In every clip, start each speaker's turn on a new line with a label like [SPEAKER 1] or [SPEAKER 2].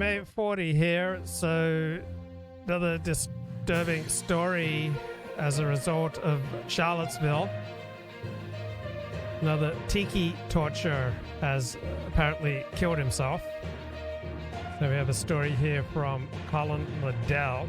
[SPEAKER 1] May 40 here. So another disturbing story as a result of Charlottesville. Another TIKI torturer has apparently killed himself. So we have a story here from Colin Liddell.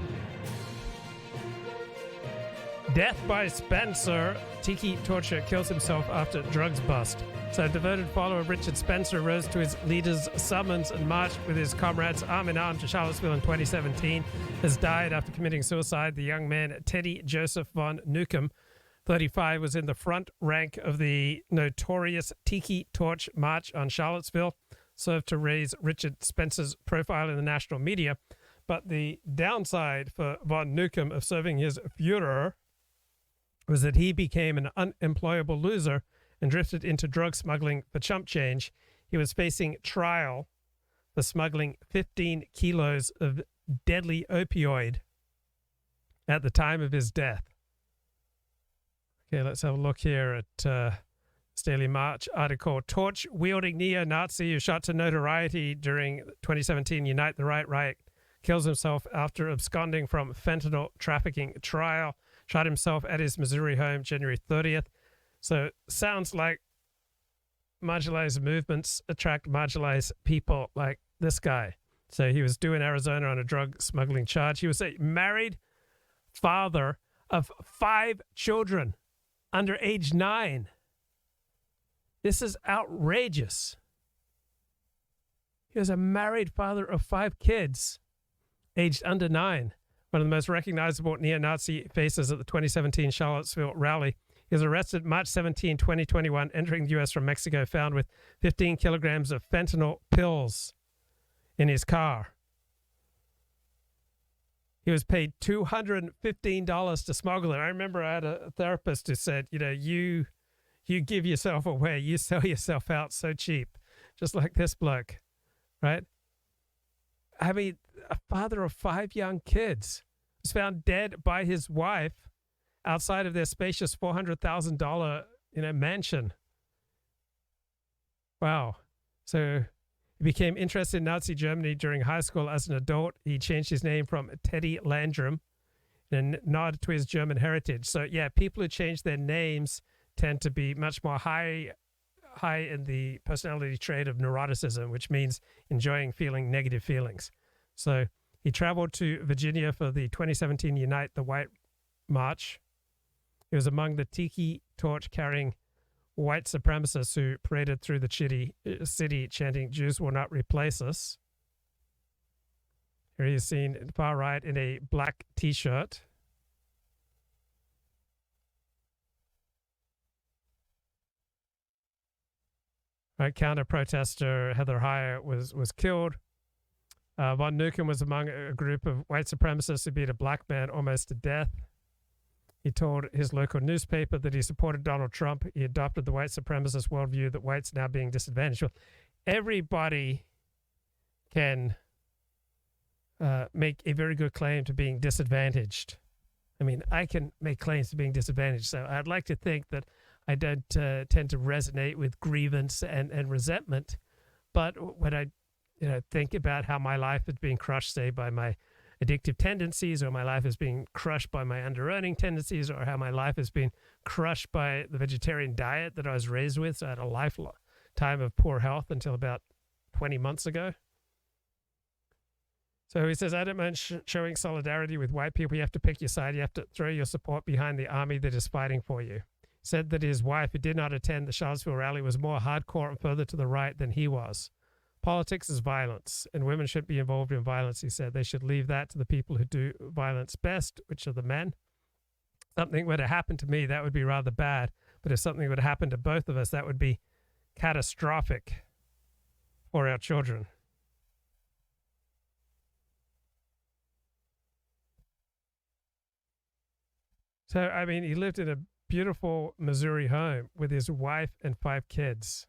[SPEAKER 1] Death by Spencer. TIKI torturer kills himself after drugs bust. So a devoted follower Richard Spencer rose to his leader's summons and marched with his comrades arm in arm to Charlottesville in 2017. Has died after committing suicide. The young man, Teddy Joseph von Newcomb, 35, was in the front rank of the notorious TIKI Torch March on Charlottesville, served to raise Richard Spencer's profile in the national media. But the downside for von Newcomb of serving his Führer was that he became an unemployable loser and drifted into drug smuggling for chump change. He was facing trial for smuggling 15 kilos of deadly opioid at the time of his death. Okay, let's have a look here at this Daily March article. Torch-wielding neo-Nazi who shot to notoriety during 2017 Unite the Right riot kills himself after absconding from fentanyl trafficking trial. Shot himself at his Missouri home January 30th. So sounds like marginalized movements attract marginalized people like this guy. So he was due in Arizona on a drug smuggling charge. He was a married father of 5 children under age 9. This is outrageous. He was a married father of 5 kids aged under 9. One of the most recognizable neo-Nazi faces at the 2017 Charlottesville rally. He was arrested March 17, 2021, entering the U.S. from Mexico, found with 15 kilograms of fentanyl pills in his car. He was paid $215 to smuggle it. I remember I had a therapist who said, you give yourself away. You sell yourself out so cheap, just like this bloke, right? I mean, a father of 5 young kids was found dead by his wife outside of their spacious $400,000, mansion. Wow. So he became interested in Nazi Germany during high school as an adult. He changed his name from Teddy Landrum and nod to his German heritage. So yeah, people who change their names tend to be much more high in the personality trait of neuroticism, which means feeling negative feelings. So he traveled to Virginia for the 2017 Unite the White March. He was among the TIKI torch-carrying white supremacists who paraded through the city chanting, "Jews will not replace us." Here he is seen far right in a black T-shirt. Right, counter-protester Heather Heyer was killed. Von Newcomb was among a group of white supremacists who beat a black man almost to death. He told his local newspaper that he supported Donald Trump. He adopted the white supremacist worldview that whites now being disadvantaged. Well, everybody can make a very good claim to being disadvantaged. I mean, I can make claims to being disadvantaged. So I'd like to think that I don't tend to resonate with grievance and resentment. But when I think about how my life is being crushed, say, by my addictive tendencies, or my life is being crushed by my under-earning tendencies, or how my life has been crushed by the vegetarian diet that I was raised with. So I had a lifetime of poor health until about 20 months ago. So he says, I don't mind showing solidarity with white people. You have to pick your side. You have to throw your support behind the army that is fighting for you. Said that his wife, who did not attend the Charlottesville rally, was more hardcore and further to the right than he was. Politics is violence, and women shouldn't be involved in violence, he said. They should leave that to the people who do violence best, which are the men. Something were to happen to me, that would be rather bad. But if something would happen to both of us, that would be catastrophic for our children. So, I mean, he lived in a beautiful Missouri home with his wife and 5 kids.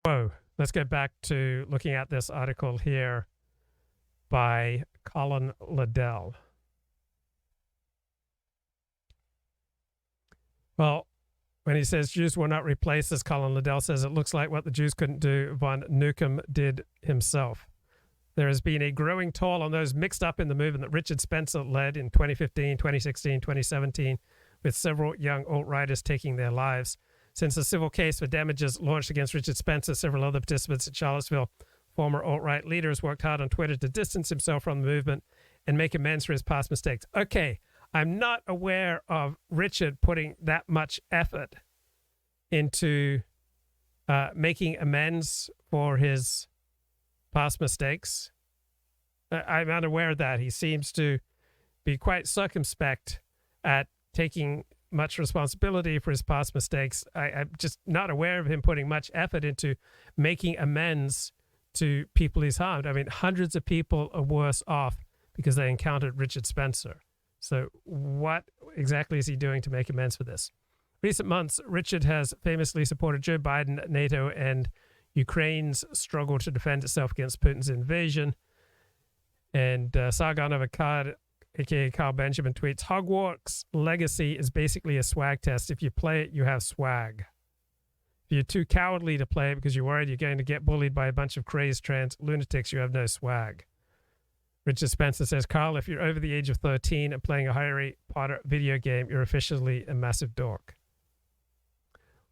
[SPEAKER 1] Whoa, let's go back to looking at this article here by Colin Liddell. Well, when he says Jews will not replace us, Colin Liddell says it looks like what the Jews couldn't do, von Newcomb did himself. There has been a growing toll on those mixed up in the movement that Richard Spencer led in 2015, 2016, 2017, with several young alt-righters taking their lives. Since the civil case for damages launched against Richard Spencer, several other participants in Charlottesville, former alt-right leaders, worked hard on Twitter to distance himself from the movement and make amends for his past mistakes. Okay, I'm not aware of Richard putting that much effort into making amends for his past mistakes. I'm unaware of that. He seems to be quite circumspect at taking much responsibility for his past mistakes. I'm just not aware of him putting much effort into making amends to people he's harmed. I mean, hundreds of people are worse off because they encountered Richard Spencer. So what exactly is he doing to make amends for this? Recent months, Richard has famously supported Joe Biden, NATO, and Ukraine's struggle to defend itself against Putin's invasion. And Sargon of Akkad, a.k.a. Carl Benjamin, tweets, Hogwarts Legacy is basically a swag test. If you play it, you have swag. If you're too cowardly to play it because you're worried you're going to get bullied by a bunch of crazed trans lunatics, you have no swag. Richard Spencer says, Carl, if you're over the age of 13 and playing a Harry Potter video game, you're officially a massive dork.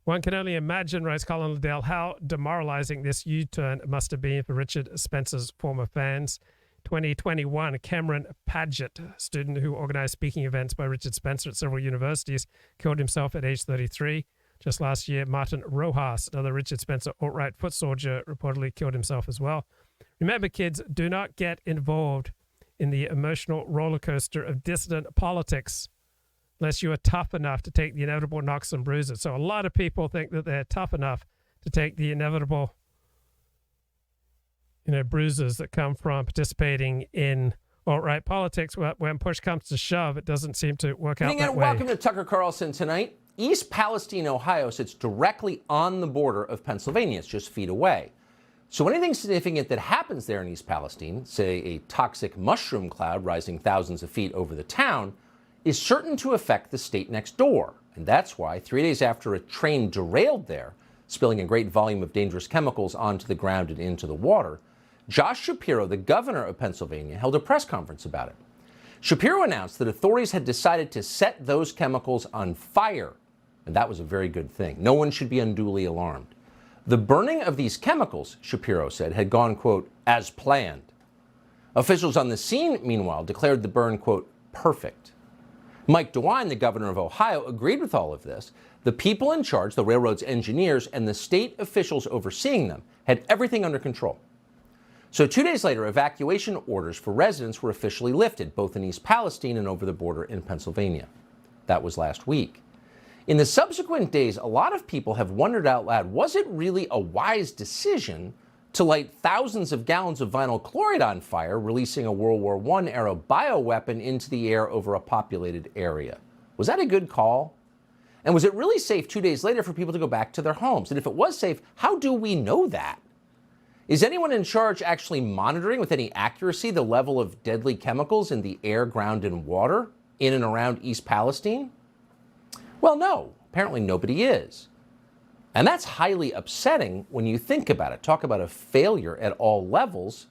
[SPEAKER 1] One can only imagine, writes Colin Liddell, how demoralizing this U-turn must have been for Richard Spencer's former fans. 2021, Cameron Paget, student who organized speaking events by Richard Spencer at several universities, killed himself at age 33. Just last year, Martin Rojas, another Richard Spencer alt-right foot soldier, reportedly killed himself as well. Remember, kids, do not get involved in the emotional roller coaster of dissident politics unless you are tough enough to take the inevitable knocks and bruises. So a lot of people think that they're tough enough to take the inevitable bruises that come from participating in alt-right politics. When push comes to shove, it doesn't seem to work out that way.
[SPEAKER 2] Welcome to Tucker Carlson Tonight. East Palestine, Ohio sits directly on the border of Pennsylvania. It's just feet away. So anything significant that happens there in East Palestine, say a toxic mushroom cloud rising thousands of feet over the town, is certain to affect the state next door. And that's why 3 days after a train derailed there, spilling a great volume of dangerous chemicals onto the ground and into the water, Josh Shapiro, the governor of Pennsylvania, held a press conference about it. Shapiro announced that authorities had decided to set those chemicals on fire, and that was a very good thing. No one should be unduly alarmed. The burning of these chemicals, Shapiro said, had gone, quote, as planned. Officials on the scene, meanwhile, declared the burn, quote, perfect. Mike DeWine, the governor of Ohio, agreed with all of this. The people in charge, the railroad's engineers, and the state officials overseeing them had everything under control. So 2 days later, evacuation orders for residents were officially lifted, both in East Palestine and over the border in Pennsylvania. That was last week. In the subsequent days, a lot of people have wondered out loud, was it really a wise decision to light thousands of gallons of vinyl chloride on fire, releasing a World War I-era bioweapon into the air over a populated area? Was that a good call? And was it really safe 2 days later for people to go back to their homes? And if it was safe, how do we know that? Is anyone in charge actually monitoring with any accuracy the level of deadly chemicals in the air, ground, and water in and around East Palestine? Well, no, apparently nobody is. And that's highly upsetting when you think about it. Talk about a failure at all levels.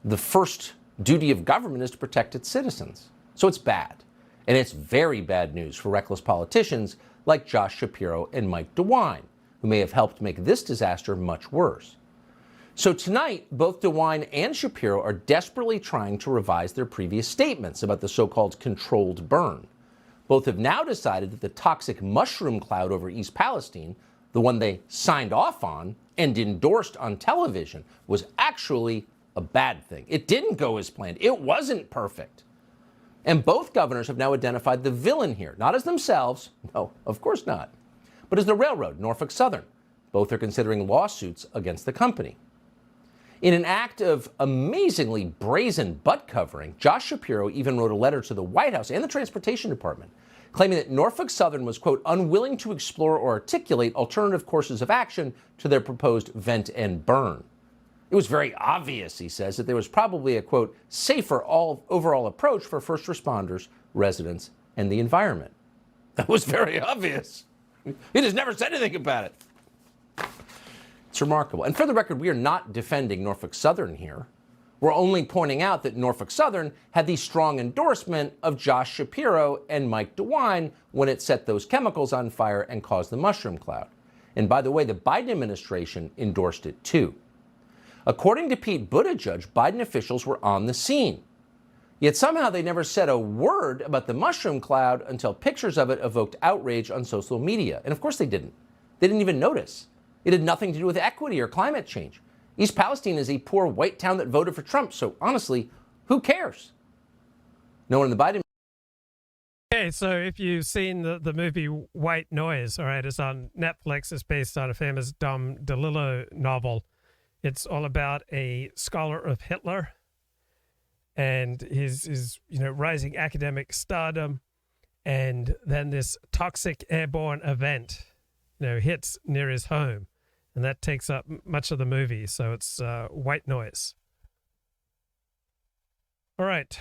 [SPEAKER 2] The first duty of government is to protect its citizens. So it's bad. And it's very bad news for reckless politicians like Josh Shapiro and Mike DeWine, who may have helped make this disaster much worse. So tonight, both DeWine and Shapiro are desperately trying to revise their previous statements about the so-called controlled burn. Both have now decided that the toxic mushroom cloud over East Palestine, the one they signed off on and endorsed on television, was actually a bad thing. It didn't go as planned. It wasn't perfect. And both governors have now identified the villain here, not as themselves, no, of course not, but as the railroad, Norfolk Southern. Both are considering lawsuits against the company. In an act of amazingly brazen butt covering, Josh Shapiro even wrote a letter to the White House and the Transportation Department, claiming that Norfolk Southern was, quote, unwilling to explore or articulate alternative courses of action to their proposed vent and burn. It was very obvious, he says, that there was probably a, quote, safer overall approach for first responders, residents, and the environment. That was very obvious. He just never said anything about it. It's remarkable. And for the record, we are not defending Norfolk Southern here. We're only pointing out that Norfolk Southern had the strong endorsement of Josh Shapiro and Mike DeWine when it set those chemicals on fire and caused the mushroom cloud. And by the way, the Biden administration endorsed it too. According to Pete Buttigieg, Biden officials were on the scene. Yet somehow they never said a word about the mushroom cloud until pictures of it evoked outrage on social media. And of course they didn't. They didn't even notice. It had nothing to do with equity or climate change. East Palestine is a poor white town that voted for Trump, so honestly, who cares? No one in the Biden...
[SPEAKER 1] Okay, so if you've seen the movie White Noise, all right, it's on Netflix. It's based on a famous Dom DeLillo novel. It's all about a scholar of Hitler and his rising academic stardom, and then this toxic airborne event, hits near his home. And that takes up much of the movie, so it's White Noise. All right.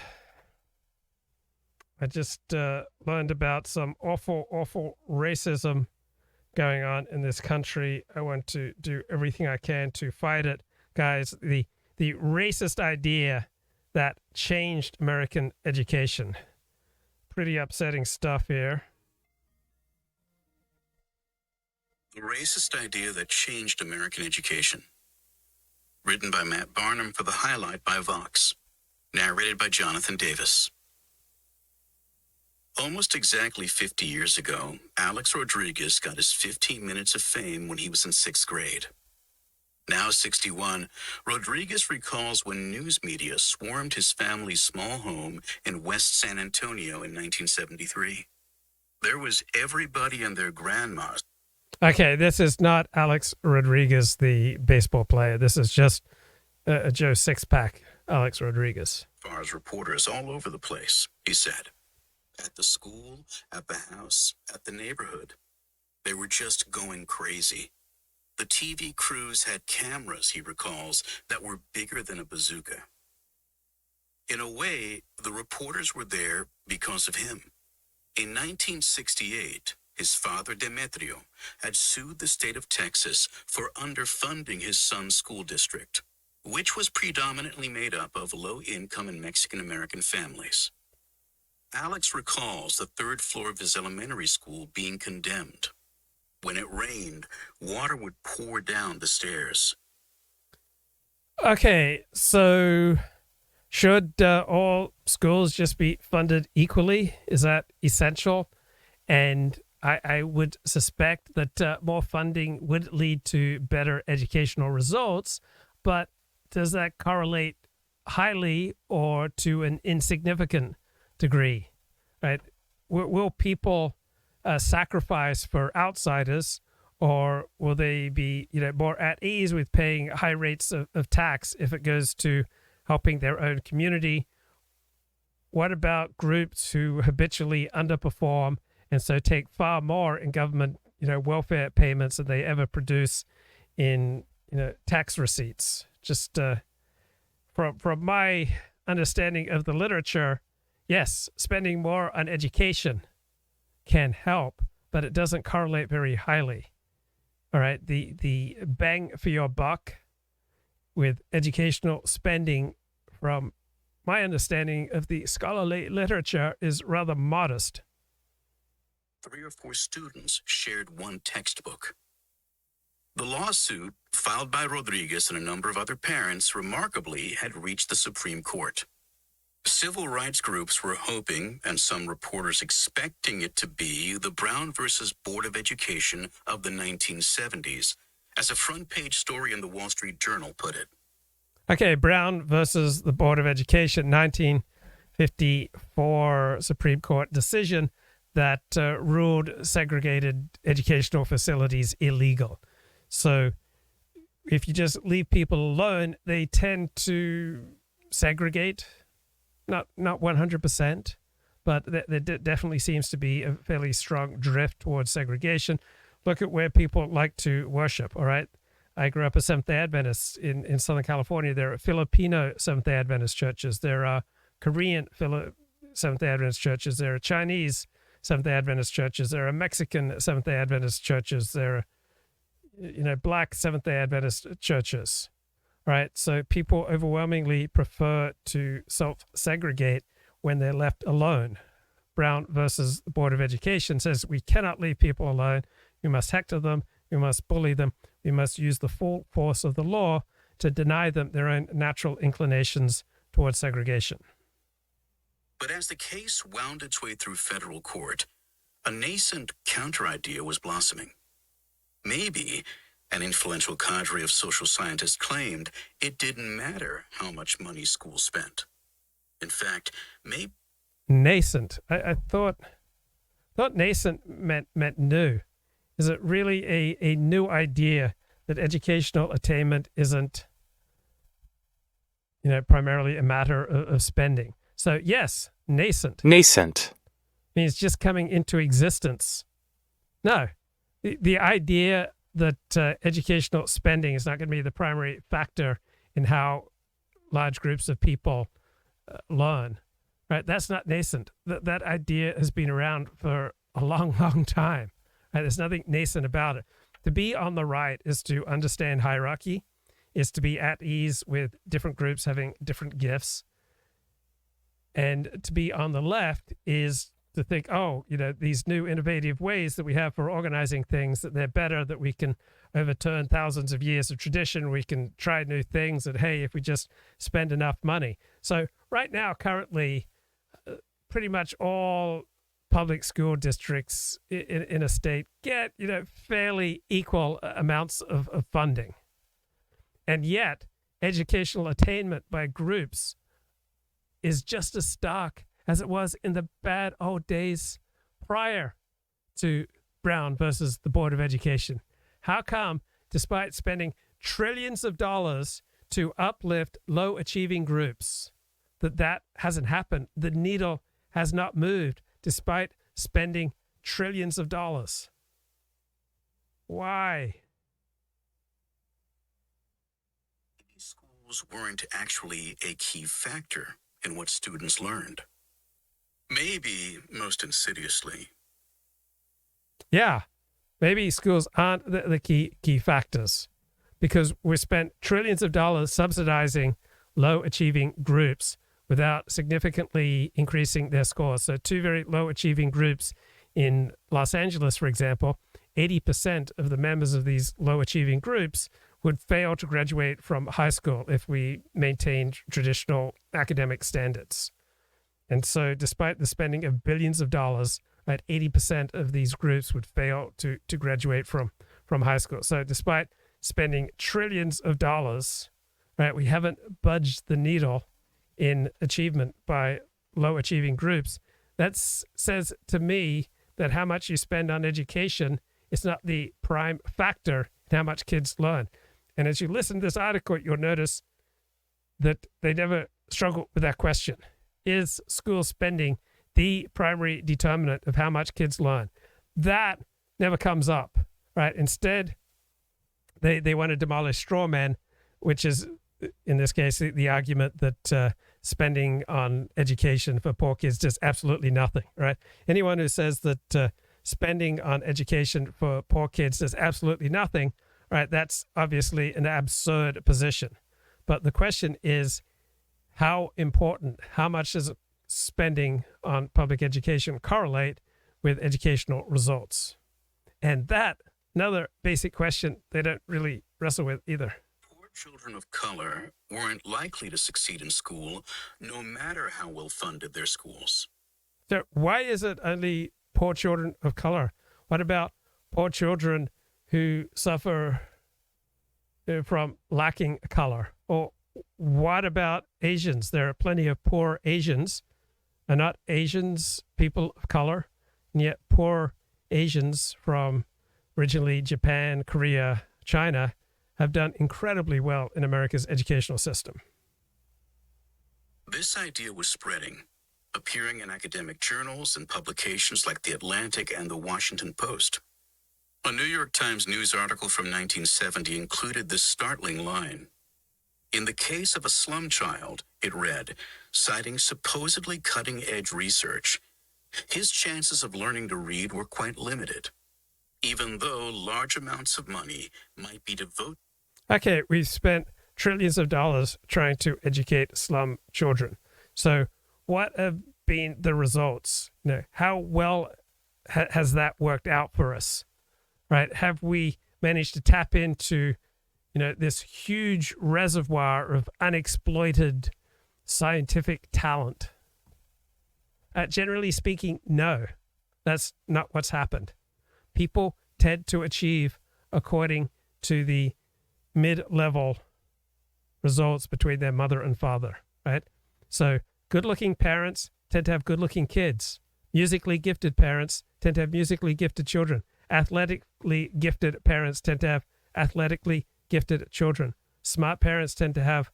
[SPEAKER 1] I just learned about some awful, awful racism going on in this country. I want to do everything I can to fight it. Guys, the racist idea that changed American education. Pretty upsetting stuff here.
[SPEAKER 3] The racist idea that changed American education. Written by Matt Barnum for The Highlight by Vox. Narrated by Jonathan Davis. Almost exactly 50 years ago, Alex Rodriguez got his 15 minutes of fame when he was in 6th grade. Now 61, Rodriguez recalls when news media swarmed his family's small home in West San Antonio in 1973. There was everybody and their grandma.
[SPEAKER 1] Okay, this is not Alex Rodriguez, the baseball player. This is just a Joe Six-Pack, Alex Rodriguez.
[SPEAKER 3] As far as reporters all over the place, he said. At the school, at the house, at the neighborhood. They were just going crazy. The TV crews had cameras, he recalls, that were bigger than a bazooka. In a way, the reporters were there because of him. In 1968, his father, Demetrio, had sued the state of Texas for underfunding his son's school district, which was predominantly made up of low-income and Mexican-American families. Alex recalls the 3rd floor of his elementary school being condemned. When it rained, water would pour down the stairs.
[SPEAKER 1] Okay, so should all schools just be funded equally? Is that essential? And I would suspect that more funding would lead to better educational results, but does that correlate highly or to an insignificant degree? Right? Will people sacrifice for outsiders, or will they be more at ease with paying high rates of tax if it goes to helping their own community? What about groups who habitually underperform and so take far more in government, welfare payments than they ever produce in, tax receipts? Just from my understanding of the literature, yes, spending more on education can help, but it doesn't correlate very highly. All right, the bang for your buck with educational spending, from my understanding of the scholarly literature, is rather modest.
[SPEAKER 3] 3 or 4 students shared one textbook. The lawsuit, filed by Rodriguez and a number of other parents, remarkably had reached the Supreme Court. Civil rights groups were hoping, and some reporters expecting it to be, the Brown versus Board of Education of the 1970s, as a front-page story in the Wall Street Journal put it.
[SPEAKER 1] Okay, Brown versus the Board of Education, 1954 Supreme Court decision that ruled segregated educational facilities illegal. So if you just leave people alone, they tend to segregate. Not 100%, but there definitely seems to be a fairly strong drift towards segregation. Look at where people like to worship, all right? I grew up a Seventh-day Adventist in Southern California. There are Filipino Seventh-day Adventist churches. There are Korean Seventh-day Adventist churches. There are Chinese Seventh-day Adventist churches. There are Mexican Seventh-day Adventist churches. There are, Black Seventh-day Adventist churches. All right, so people overwhelmingly prefer to self-segregate when they're left alone. Brown versus the Board of Education says we cannot leave people alone. We must hector them. We must bully them. We must use the full force of the law to deny them their own natural inclinations towards segregation.
[SPEAKER 3] But as the case wound its way through federal court, a nascent counter-idea was blossoming. Maybe, an influential cadre of social scientists claimed, it didn't matter how much money schools spent. In fact, maybe...
[SPEAKER 1] Nascent. I thought nascent meant new. Is it really a new idea that educational attainment isn't, primarily a matter of spending? So yes, nascent.
[SPEAKER 4] Nascent.
[SPEAKER 1] Means just coming into existence. No, the idea that educational spending is not going to be the primary factor in how large groups of people learn, right? That's not nascent. That idea has been around for a long, long time. Right? There's nothing nascent about it. To be on the right is to understand hierarchy, is to be at ease with different groups having different gifts. And to be on the left is to think, these new innovative ways that we have for organizing things, that they're better, that we can overturn thousands of years of tradition, we can try new things, that, hey, if we just spend enough money. So right now, currently, pretty much all public school districts in a state get, fairly equal amounts of funding. And yet, educational attainment by groups is just as stark as it was in the bad old days prior to Brown versus the Board of Education. How come, despite spending trillions of dollars to uplift low-achieving groups, that hasn't happened? The needle has not moved, despite spending trillions of dollars. Why?
[SPEAKER 3] Schools weren't actually a key factor in what students learned. Maybe most insidiously.
[SPEAKER 1] Yeah, maybe schools aren't the key factors, because we spent trillions of dollars subsidizing low-achieving groups without significantly increasing their scores. So two very low-achieving groups in Los Angeles, for example, 80% of the members of these low-achieving groups would fail to graduate from high school if we maintained traditional academic standards. And so despite the spending of billions of dollars, right, 80% of these groups would fail to graduate from high school. So despite spending trillions of dollars, right, we haven't budged the needle in achievement by low-achieving groups. That says to me that how much you spend on education is not the prime factor in how much kids learn. And as you listen to this article, you'll notice that they never struggle with that question. Is school spending the primary determinant of how much kids learn? That never comes up, right? Instead, they want to demolish straw men, which is, in this case, the argument that spending on education for poor kids does absolutely nothing, right? Anyone who says that spending on education for poor kids does absolutely nothing, right, that's obviously an absurd position. But the question is, how important, how much does spending on public education correlate with educational results? And that, another basic question they don't really wrestle with either.
[SPEAKER 3] Poor children of color weren't likely to succeed in school, no matter how well funded their schools.
[SPEAKER 1] So why is it only poor children of color? What about poor children who suffer from lacking color? Or what about Asians? There are plenty of poor Asians. Are not Asians people of color? And yet poor Asians from originally Japan, Korea, China have done incredibly well in America's educational system.
[SPEAKER 3] This idea was spreading, appearing in academic journals and publications like The Atlantic and The Washington Post. A New York Times news article from 1970 included this startling line. In the case of a slum child, it read, citing supposedly cutting-edge research, his chances of learning to read were quite limited, even though large amounts of money might be devoted.
[SPEAKER 1] Okay, we've spent trillions of dollars trying to educate slum children. So what have been the results? How well has that worked out for us? Right? Have we managed to tap into, this huge reservoir of unexploited scientific talent? Generally speaking, no, that's not what's happened. People tend to achieve according to the mid-level results between their mother and father, right? So good-looking parents tend to have good-looking kids. Musically gifted parents tend to have musically gifted children. Athletically gifted parents tend to have athletically gifted children. Smart parents tend to have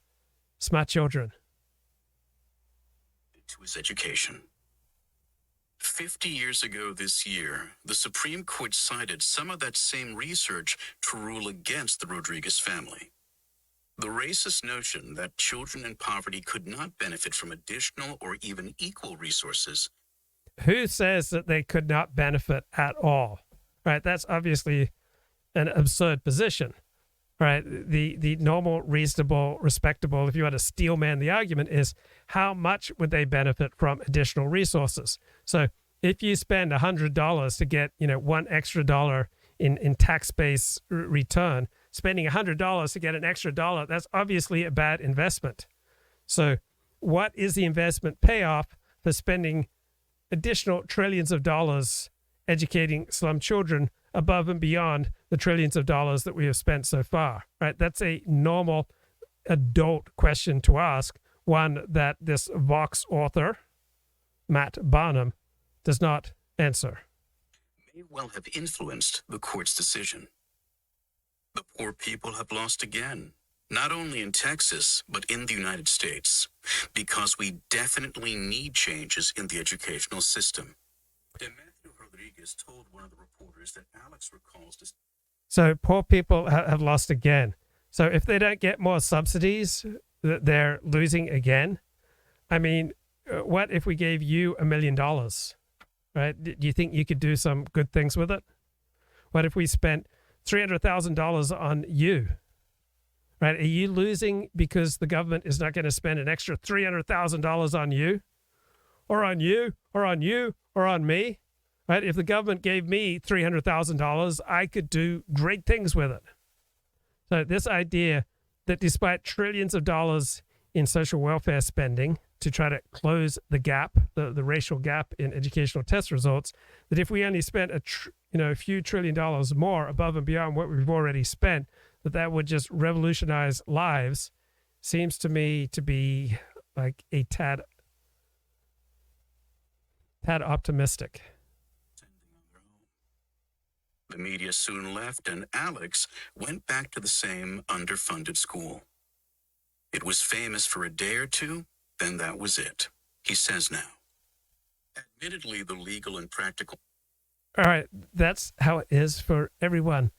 [SPEAKER 1] smart children.
[SPEAKER 3] To his education. 50 years ago this year, the Supreme Court cited some of that same research to rule against the Rodriguez family. The racist notion that children in poverty could not benefit from additional or even equal resources.
[SPEAKER 1] Who says that they could not benefit at all? Right? That's obviously an absurd position. Right? The normal, reasonable, respectable, if you had to steel man the argument, is how much would they benefit from additional resources? So if you spend $100 to get, $1 extra in tax-based return, spending $100 to get an extra dollar, that's obviously a bad investment. So what is the investment payoff for spending additional trillions of dollars educating slum children above and beyond the trillions of dollars that we have spent so far, right? That's a normal adult question to ask, one that this Vox author, Matt Barnum, does not answer.
[SPEAKER 3] May well have influenced the court's decision. The poor people have lost again, not only in Texas, but in the United States, because we definitely need changes in the educational system. And Matthew Rodriguez told one of the reporters that Alex recalls this.
[SPEAKER 1] So poor people have lost again. So if they don't get more subsidies, they're losing again. I mean, what if we gave you $1 million, right? Do you think you could do some good things with it? What if we spent $300,000 on you, right? Are you losing because the government is not going to spend an extra $300,000 on you, or on you, or on you, or on me, right? If the government gave me $300,000, I could do great things with it. So this idea that despite trillions of dollars in social welfare spending to try to close the gap, the racial gap in educational test results, that if we only spent a few $1 trillion more above and beyond what we've already spent, that would just revolutionize lives, seems to me to be like a tad optimistic.
[SPEAKER 3] The media soon left, and Alex went back to the same underfunded school. It was famous for a day or two, then that was it, he says now. Admittedly, the legal and practical.
[SPEAKER 1] All right, that's how it is for everyone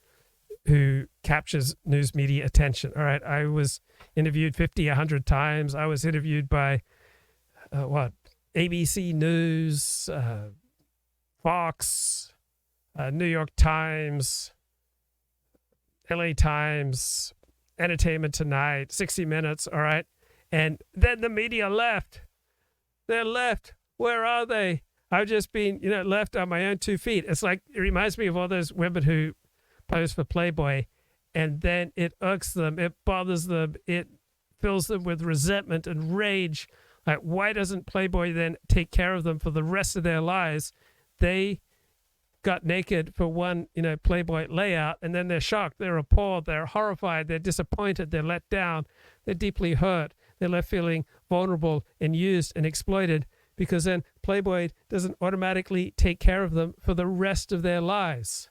[SPEAKER 1] who captures news media attention. All right, I was interviewed 50, 100 times. I was interviewed by, ABC News, Fox, New York Times, LA Times, Entertainment Tonight, 60 Minutes, all right? And then the media left. They're left. Where are they? I've just been, left on my own 2 feet. It's like, it reminds me of all those women who pose for Playboy, and then it irks them, it bothers them, it fills them with resentment and rage. Like, why doesn't Playboy then take care of them for the rest of their lives? They got naked for one, Playboy layout, and then they're shocked, they're appalled, they're horrified, they're disappointed, they're let down, they're deeply hurt, they're left feeling vulnerable and used and exploited, because then Playboy doesn't automatically take care of them for the rest of their lives.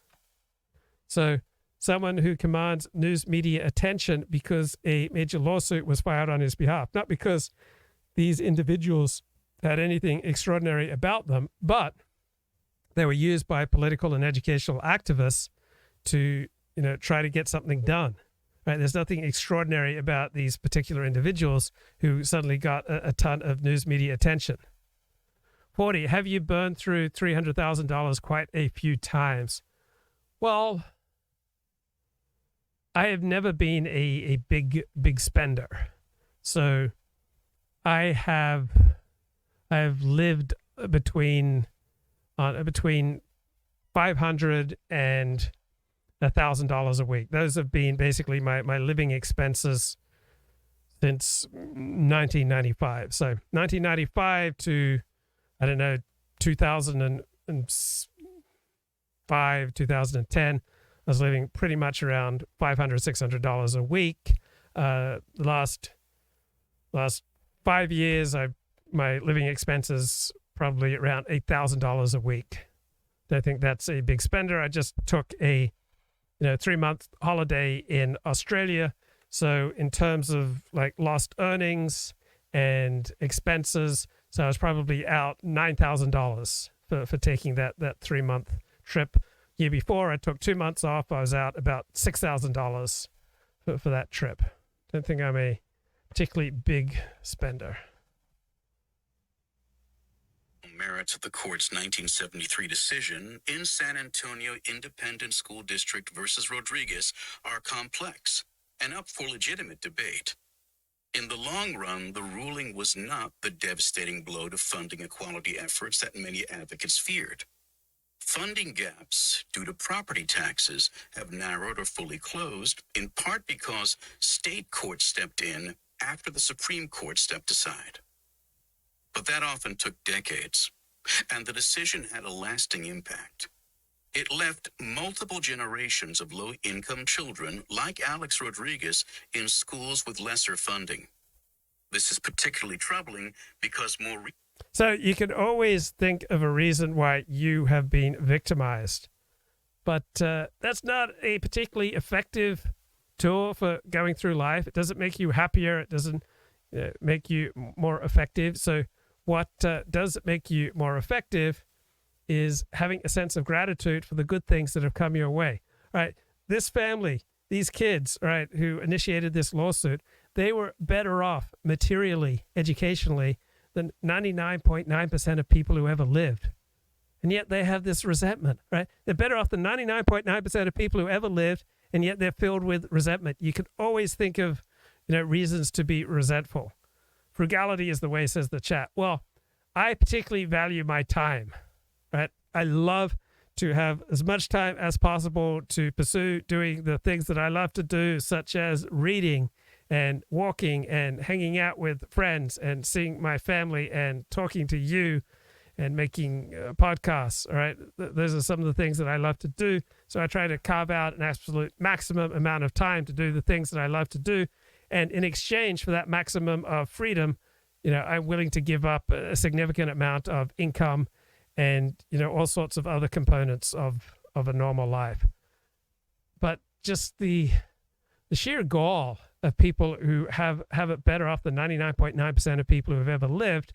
[SPEAKER 1] So someone who commands news media attention because a major lawsuit was filed on his behalf. Not because these individuals had anything extraordinary about them, but they were used by political and educational activists to, try to get something done. Right? There's nothing extraordinary about these particular individuals who suddenly got a ton of news media attention. 40, have you burned through $300,000 quite a few times? Well, I have never been a big spender. So I have lived between $500 and $1,000 a week. Those have been basically my living expenses since 1995. So 1995 to, 2005, 2010, I was living pretty much around $500, $600 a week. The last 5 years, my living expenses probably around $8,000 a week. I think that's a big spender. I just took a 3-month holiday in Australia. So in terms of like lost earnings and expenses, so I was probably out $9,000 for taking that 3-month trip. Year before, I took 2 months off. I was out about $6,000 for that trip. Don't think I'm a particularly big spender.
[SPEAKER 3] Merits of the court's 1973 decision in San Antonio Independent School District versus Rodriguez are complex and up for legitimate debate. In the long run, the ruling was not the devastating blow to funding equality efforts that many advocates feared. Funding gaps due to property taxes have narrowed or fully closed, in part because state courts stepped in after the Supreme Court stepped aside. But that often took decades, and the decision had a lasting impact. It left multiple generations of low-income children like Alex Rodriguez in schools with lesser funding. This is particularly troubling because
[SPEAKER 1] So you can always think of a reason why you have been victimized, but that's not a particularly effective tool for going through life. It doesn't make you happier. It doesn't make you more effective. So what does make you more effective is having a sense of gratitude for the good things that have come your way. Right? This family, these kids, right, who initiated this lawsuit, they were better off materially, educationally, than 99.9% of people who ever lived. And yet they have this resentment, right? They're better off than 99.9% of people who ever lived, and yet they're filled with resentment. You can always think of, reasons to be resentful. Frugality is the way, says the chat. Well, I particularly value my time, right? I love to have as much time as possible to pursue doing the things that I love to do, such as reading and walking and hanging out with friends and seeing my family and talking to you and making podcasts. All right. Those are some of the things that I love to do. So I try to carve out an absolute maximum amount of time to do the things that I love to do. And in exchange for that maximum of freedom, I'm willing to give up a significant amount of income and, all sorts of other components of a normal life. But just the sheer gall of people who have it better off than 99.9% of people who have ever lived,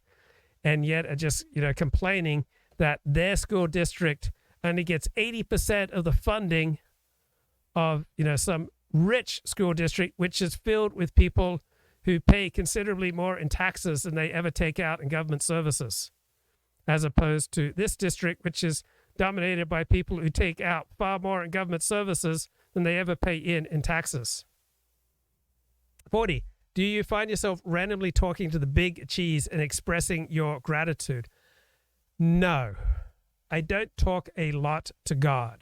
[SPEAKER 1] and yet are just, complaining that their school district only gets 80% of the funding of, some rich school district, which is filled with people who pay considerably more in taxes than they ever take out in government services, as opposed to this district, which is dominated by people who take out far more in government services than they ever pay in taxes. 40. Do you find yourself randomly talking to the big cheese and expressing your gratitude? No, I don't talk a lot to God.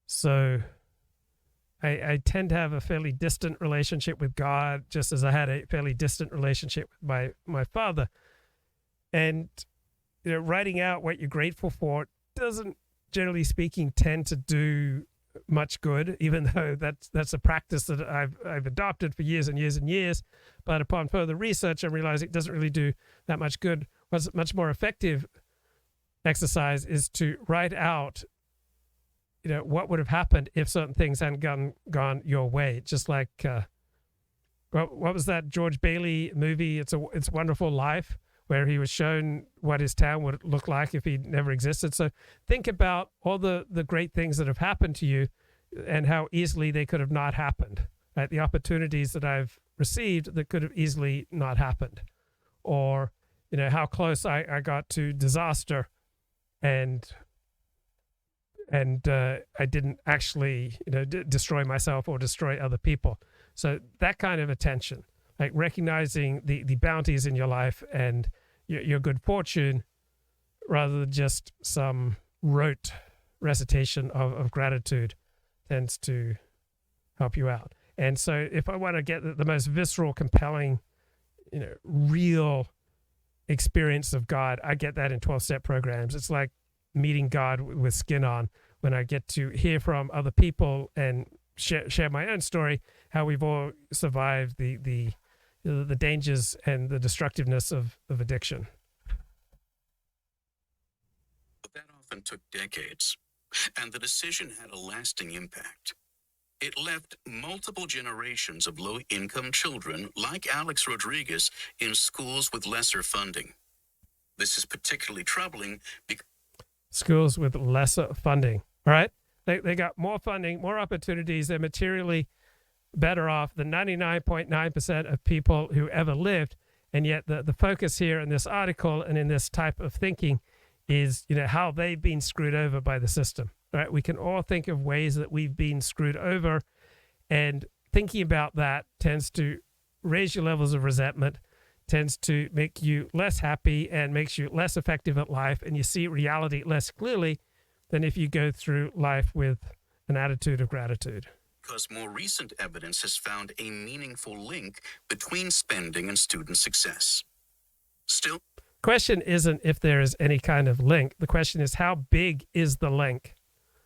[SPEAKER 1] So I tend to have a fairly distant relationship with God, just as I had a fairly distant relationship with my father. And writing out what you're grateful for doesn't, generally speaking, tend to do much good, even though that's a practice that I've adopted for years and years and years. But upon further research, I realized it doesn't really do that much good. What's much more effective exercise is to write out what would have happened if certain things hadn't gone your way. Just like, what was that George Bailey movie? It's a Wonderful Life, where he was shown what his town would look like if he never existed. So think about all the great things that have happened to you and how easily they could have not happened, right? The opportunities that I've received that could have easily not happened. Or, how close I got to disaster and I didn't actually, destroy myself or destroy other people. So that kind of attention, like recognizing the bounties in your life and your good fortune, rather than just some rote recitation of gratitude, tends to help you out. And so if I want to get the most visceral, compelling, real experience of God, I get that in 12-step programs. It's like meeting God with skin on, when I get to hear from other people and share my own story, how we've all survived the dangers and the destructiveness of addiction.
[SPEAKER 3] But that often took decades, and the decision had a lasting impact. It left multiple generations of low-income children like Alex Rodriguez in schools with lesser funding. This is particularly troubling because
[SPEAKER 1] schools with lesser funding, all right? They got more funding, more opportunities. They're materially better off than 99.9% of people who ever lived. And yet the focus here in this article and in this type of thinking is, how they've been screwed over by the system. Right? We can all think of ways that we've been screwed over, and thinking about that tends to raise your levels of resentment, tends to make you less happy and makes you less effective at life, and you see reality less clearly than if you go through life with an attitude of gratitude.
[SPEAKER 3] Because more recent evidence has found a meaningful link between spending and student success. Still,
[SPEAKER 1] question isn't if there is any kind of link. The question is, how big is the link?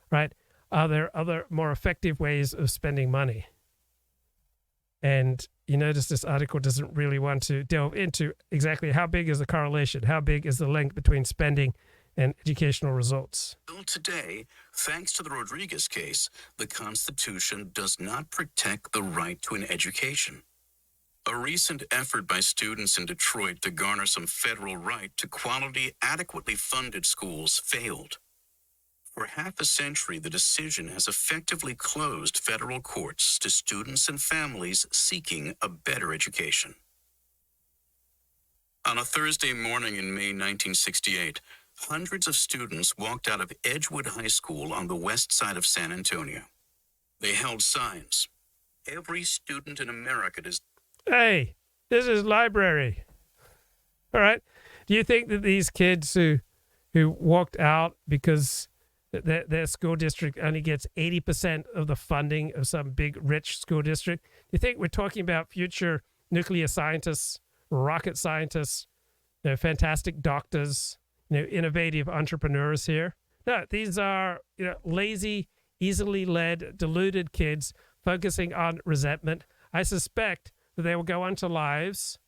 [SPEAKER 1] Right? Are there other more effective ways of spending money? And you notice this article doesn't really want to delve into exactly how big is the correlation, how big is the link between spending and educational results.
[SPEAKER 3] Still today, thanks to the Rodriguez case, the Constitution does not protect the right to an education. A recent effort by students in Detroit to garner some federal right to quality, adequately funded schools failed. For half a century, the decision has effectively closed federal courts to students and families seeking a better education. On a Thursday morning in May 1968, hundreds of students walked out of Edgewood High School on the west side of San Antonio. They held signs. Every student in America does.
[SPEAKER 1] Hey, this is library. All right. Do you think that these kids who walked out because their school district only gets 80% of the funding of some big, rich school district? Do you think we're talking about future nuclear scientists, rocket scientists, fantastic doctors, innovative entrepreneurs here? No, these are lazy, easily led, deluded kids focusing on resentment. I suspect that they will go on to lives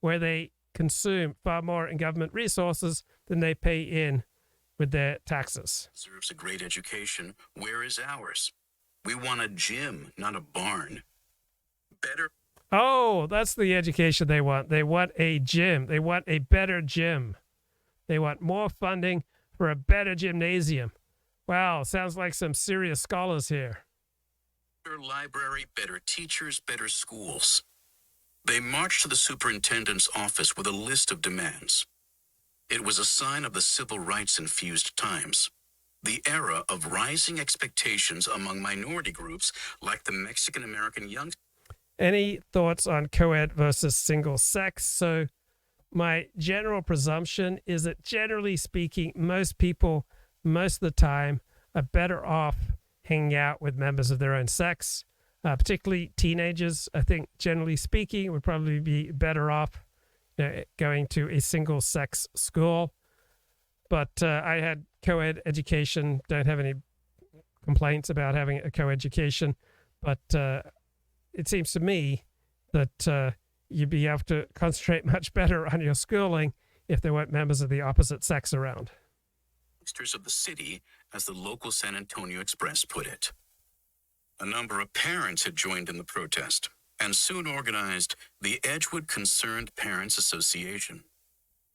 [SPEAKER 1] where they consume far more in government resources than they pay in with their taxes.
[SPEAKER 3] Deserves a great education. Where is ours? We want a gym, not a barn. Better.
[SPEAKER 1] Oh, that's the education they want. They want a gym. They want a better gym. They want more funding for a better gymnasium. Wow, sounds like some serious scholars here.
[SPEAKER 3] Better library, better teachers, better schools. They marched to the superintendent's office with a list of demands. It was a sign of the civil rights-infused times, the era of rising expectations among minority groups like the Mexican-American young.
[SPEAKER 1] Any thoughts on co-ed versus single sex? So my general presumption is that generally speaking, most people, most of the time, are better off hanging out with members of their own sex, particularly teenagers. I think generally speaking would probably be better off going to a single sex school. But I had co-ed education, don't have any complaints about having a co-education, but it seems to me that you'd be able to concentrate much better on your schooling if there weren't members of the opposite sex around.
[SPEAKER 3] gangsters of the city, as the local San Antonio Express put it. A number of parents had joined in the protest and soon organized the Edgewood Concerned Parents Association.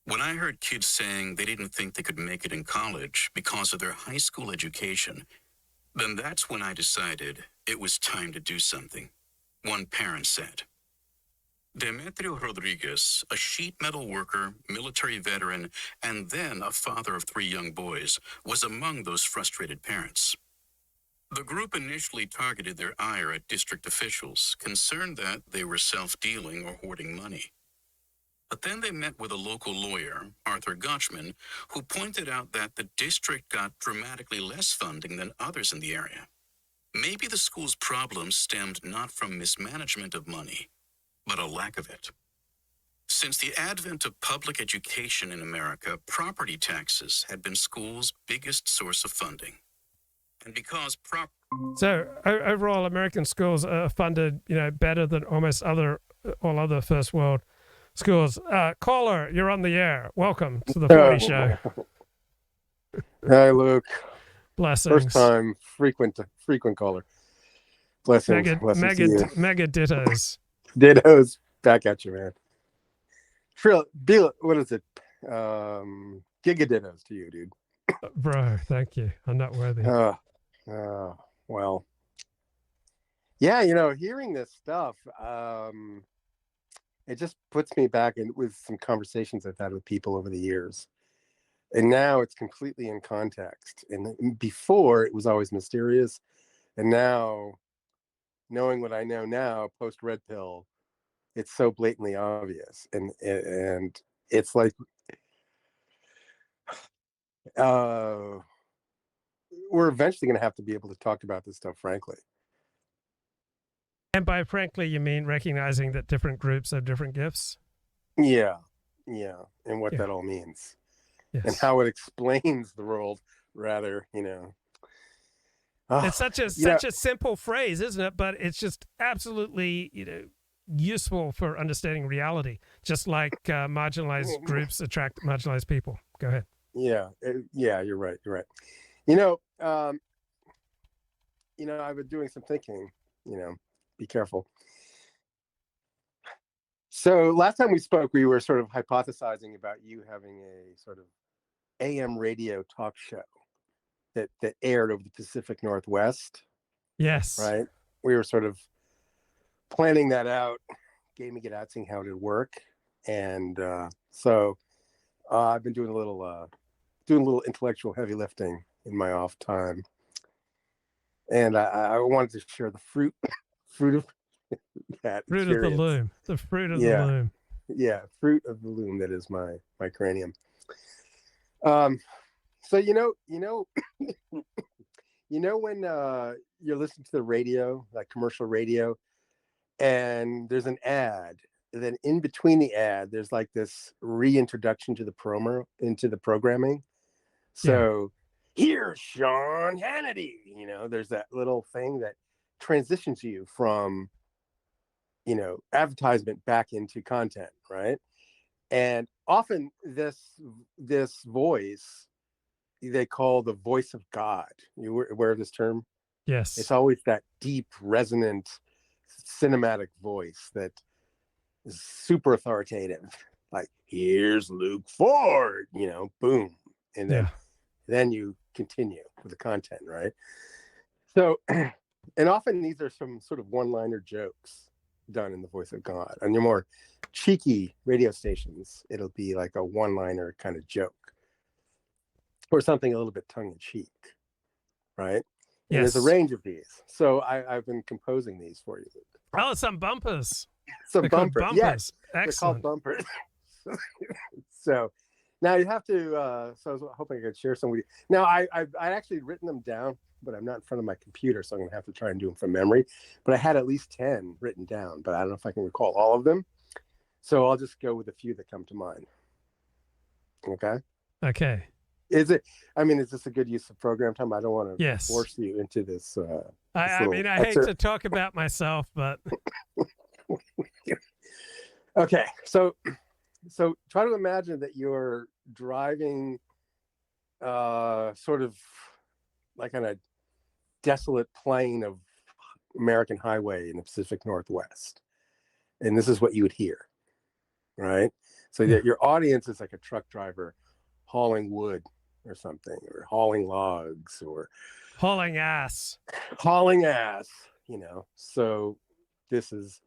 [SPEAKER 3] When I heard kids saying they didn't think they could make it in college because of their high school education, then that's when I decided it was time to do something. One parent said. Demetrio Rodriguez, a sheet metal worker, military veteran, and then a father of 3 young boys, was among those frustrated parents. The group initially targeted their ire at district officials, concerned that they were self-dealing or hoarding money. But then they met with a local lawyer, Arthur Gotchman, who pointed out that the district got dramatically less funding than others in the area. Maybe the school's problems stemmed not from mismanagement of money, but a lack of it. Since the advent of public education in America, property taxes had been schools' biggest source of funding. And because
[SPEAKER 1] So overall, American schools are funded, better than almost all other first world schools. Caller, you're on the air. Welcome to the 40 show.
[SPEAKER 4] Hi, Luke.
[SPEAKER 1] Blessings.
[SPEAKER 4] First time, frequent caller. Blessings. Blessings to you.
[SPEAKER 1] Mega dittos.
[SPEAKER 4] Dittos. Back at you, man. What is it? Giga dittos to you, dude.
[SPEAKER 1] Bro, thank you. I'm not worthy.
[SPEAKER 4] Well. Yeah, hearing this stuff, it just puts me back with some conversations I've had with people over the years. And now it's completely in context. And before, it was always mysterious. And now, knowing what I know now, post Red Pill, it's so blatantly obvious. And it's like, we're eventually going to have to be able to talk about this stuff, frankly.
[SPEAKER 1] And by frankly, you mean recognizing that different groups have different gifts?
[SPEAKER 4] Yeah. And what that all means. Yes. And how it explains the world, rather,
[SPEAKER 1] It's such a simple phrase, isn't it? But it's just absolutely, useful for understanding reality. Just like marginalized groups attract marginalized people. Go ahead.
[SPEAKER 4] Yeah, you're right. I've been doing some thinking. Be careful. So last time we spoke, we were sort of hypothesizing about you having a sort of AM radio talk show that aired over the Pacific Northwest.
[SPEAKER 1] Yes.
[SPEAKER 4] Right. We were sort of planning that out, gaming it out, seeing how it would work. And so I've been doing a little intellectual heavy lifting in my off time. And I wanted to share the fruit of that
[SPEAKER 1] fruit
[SPEAKER 4] experience.
[SPEAKER 1] Of the loom. The fruit of the loom.
[SPEAKER 4] Yeah, fruit of the loom. That is my cranium. So when you're listening to the radio, like commercial radio, and there's an ad, and then in between the ad, there's like this reintroduction to the programming. So here's Sean Hannity. There's that little thing that transitions you from, advertisement back into content, right? And often this voice, they call the voice of God. You aware of this term?
[SPEAKER 1] Yes.
[SPEAKER 4] It's always that deep, resonant, cinematic voice that is super authoritative. Like, here's Luke Ford, boom. And then you continue with the content, right? So, and often these are some sort of one-liner jokes done in the voice of God. On your more cheeky radio stations, it'll be like a one-liner kind of joke or something a little bit tongue-in-cheek, right? And there's a range of these. So I've been composing these for you.
[SPEAKER 1] Oh, some bumpers.
[SPEAKER 4] Some bumpers. Yes,
[SPEAKER 1] excellent.
[SPEAKER 4] They're called bumpers. So now you have to. So I was hoping I could share some with you. Now I actually written them down, but I'm not in front of my computer, so I'm gonna have to try and do them from memory. But I had at least 10 written down, but I don't know if I can recall all of them. So I'll just go with a few that come to mind. Okay.
[SPEAKER 1] Okay.
[SPEAKER 4] Is this a good use of program time? I don't want to force you into this.
[SPEAKER 1] I hate to talk about myself, but.
[SPEAKER 4] Okay. So try to imagine that you're driving sort of like on a desolate plain of American highway in the Pacific Northwest. And this is what you would hear, right? So that your audience is like a truck driver hauling wood or something, or hauling logs, or
[SPEAKER 1] hauling ass.
[SPEAKER 4] You know. So this is,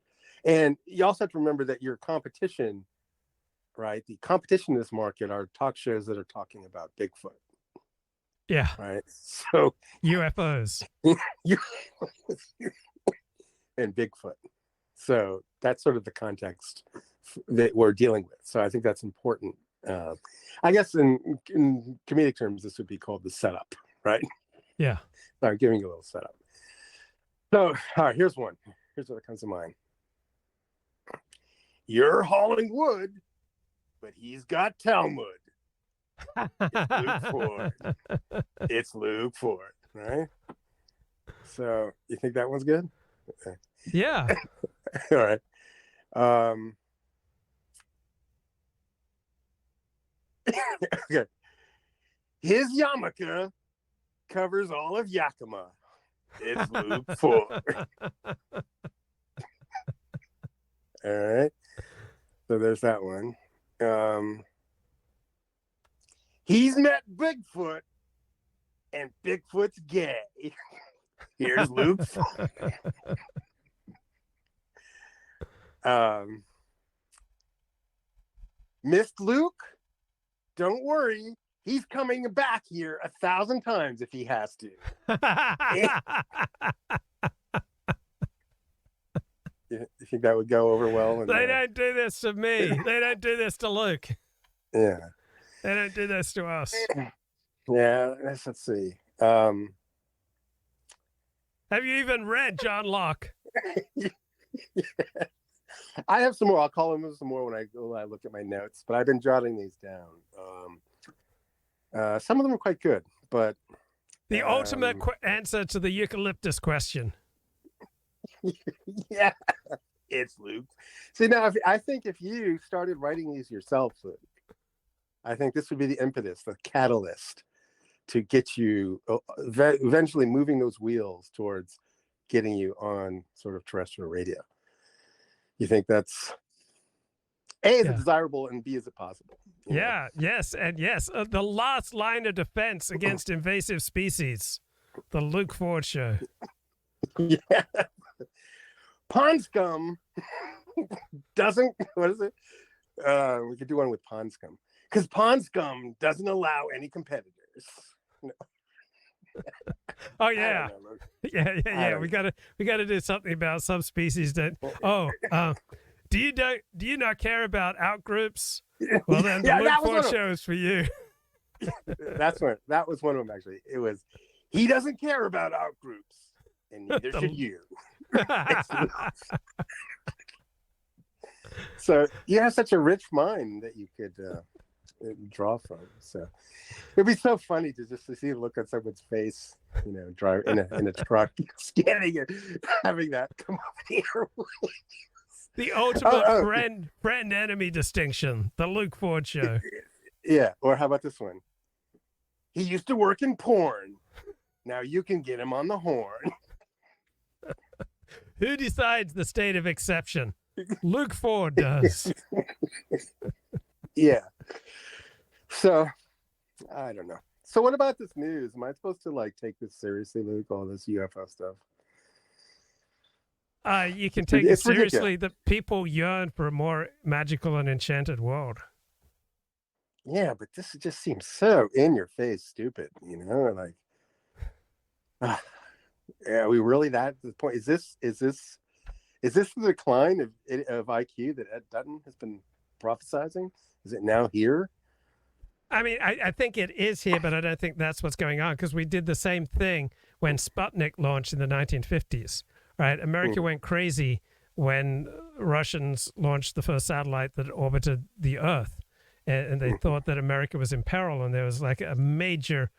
[SPEAKER 4] and you also have to remember that your competition, right? The competition in this market are talk shows that are talking about Bigfoot.
[SPEAKER 1] Yeah.
[SPEAKER 4] Right. So
[SPEAKER 1] UFOs.
[SPEAKER 4] And Bigfoot. So that's sort of the context that we're dealing with. So I think that's important. I guess in comedic terms, this would be called the setup, right?
[SPEAKER 1] Yeah.
[SPEAKER 4] So I'm giving you a little setup. So, all right, here's one. Here's what comes to mind. You're hauling wood, but he's got Talmud. It's Luke Ford, right? So you think that one's good?
[SPEAKER 1] Yeah.
[SPEAKER 4] All right. Okay. His yarmulke covers all of Yakima. It's Luke Ford. All right. So there's that one. He's met Bigfoot, and Bigfoot's gay. Here's Luke Ford. Missed Luke? Don't worry. He's coming back here 1,000 times if he has to. You think that would go over well?
[SPEAKER 1] They don't do this to me. They don't do this to Luke.
[SPEAKER 4] Yeah.
[SPEAKER 1] They don't do this to us.
[SPEAKER 4] Yeah, let's see.
[SPEAKER 1] Have you even read John Locke?
[SPEAKER 4] Yeah. I have some more. I'll call them some more when I look at my notes, but I've been jotting these down. Some of them are quite good, but
[SPEAKER 1] the ultimate answer to the eucalyptus question.
[SPEAKER 4] Yeah, it's Luke. See, now I think if you started writing these yourself, Luke, I think this would be the impetus, the catalyst to get you eventually moving those wheels towards getting you on sort of terrestrial radio. You think that's A, is it desirable, and B, is it possible?
[SPEAKER 1] Yeah, yes, and yes. The last line of defense against invasive species, the Luke Ford Show.
[SPEAKER 4] Yeah. Pond scum doesn't, what is it? We could do one with pond scum. Because pond scum doesn't allow any competitors. No.
[SPEAKER 1] Oh yeah. Yeah. We gotta do something about some species that do you not care about outgroups? Well then the Luke Ford Show is for you.
[SPEAKER 4] That was one of them actually. It was, he doesn't care about outgroups, and neither should you. So you have such a rich mind that you could draw from. So it'd be so funny to see the look on someone's face, drive in a truck, scanning it, having that come over the airwaves.
[SPEAKER 1] The ultimate friend enemy distinction, the Luke Ford Show.
[SPEAKER 4] Yeah, or how about this one? He used to work in porn. Now you can get him on the horn.
[SPEAKER 1] Who decides the state of exception? Luke Ford does.
[SPEAKER 4] Yeah. So, I don't know. So what about this news? Am I supposed to take this seriously, Luke? All this UFO stuff?
[SPEAKER 1] You can take it seriously that people yearn for a more magical and enchanted world.
[SPEAKER 4] Yeah, but this just seems so in your face stupid, are we really that at the point? Is this the decline of IQ that Ed Dutton has been prophesizing? Is it now here?
[SPEAKER 1] I mean, I think it is here, but I don't think that's what's going on, because we did the same thing when Sputnik launched in the 1950s, right? America went crazy when Russians launched the first satellite that orbited the Earth, and they thought that America was in peril, and there was like a major,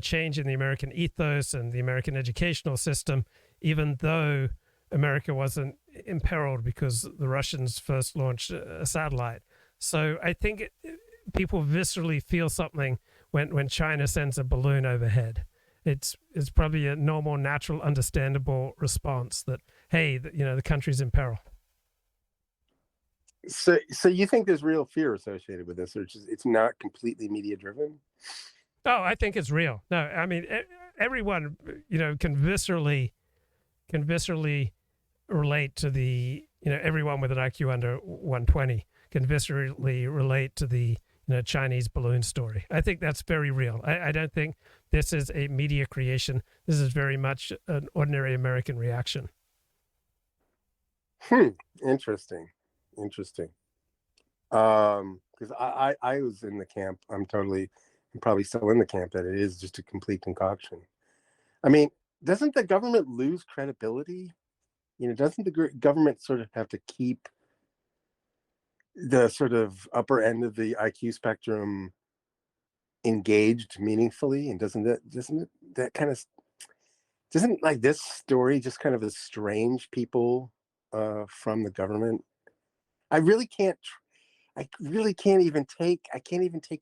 [SPEAKER 1] change in the American ethos and the American educational system, even though America wasn't imperiled because the Russians first launched a satellite. So I think people viscerally feel something when China sends a balloon overhead. It's probably a normal, natural, understandable response that, hey, the country's in peril.
[SPEAKER 4] So you think there's real fear associated with this, or it's not completely media driven?
[SPEAKER 1] Oh, I think it's real. No, I mean, everyone, can viscerally relate to the, everyone with an IQ under 120 can viscerally relate to the, Chinese balloon story. I think that's very real. I don't think this is a media creation. This is very much an ordinary American reaction.
[SPEAKER 4] Interesting. Because I was in the camp. I'm probably still in the camp that it is just a complete concoction. I mean, doesn't the government lose credibility? Doesn't the government sort of have to keep the sort of upper end of the IQ spectrum engaged meaningfully? And doesn't like this story just kind of estrange people from the government? I can't even take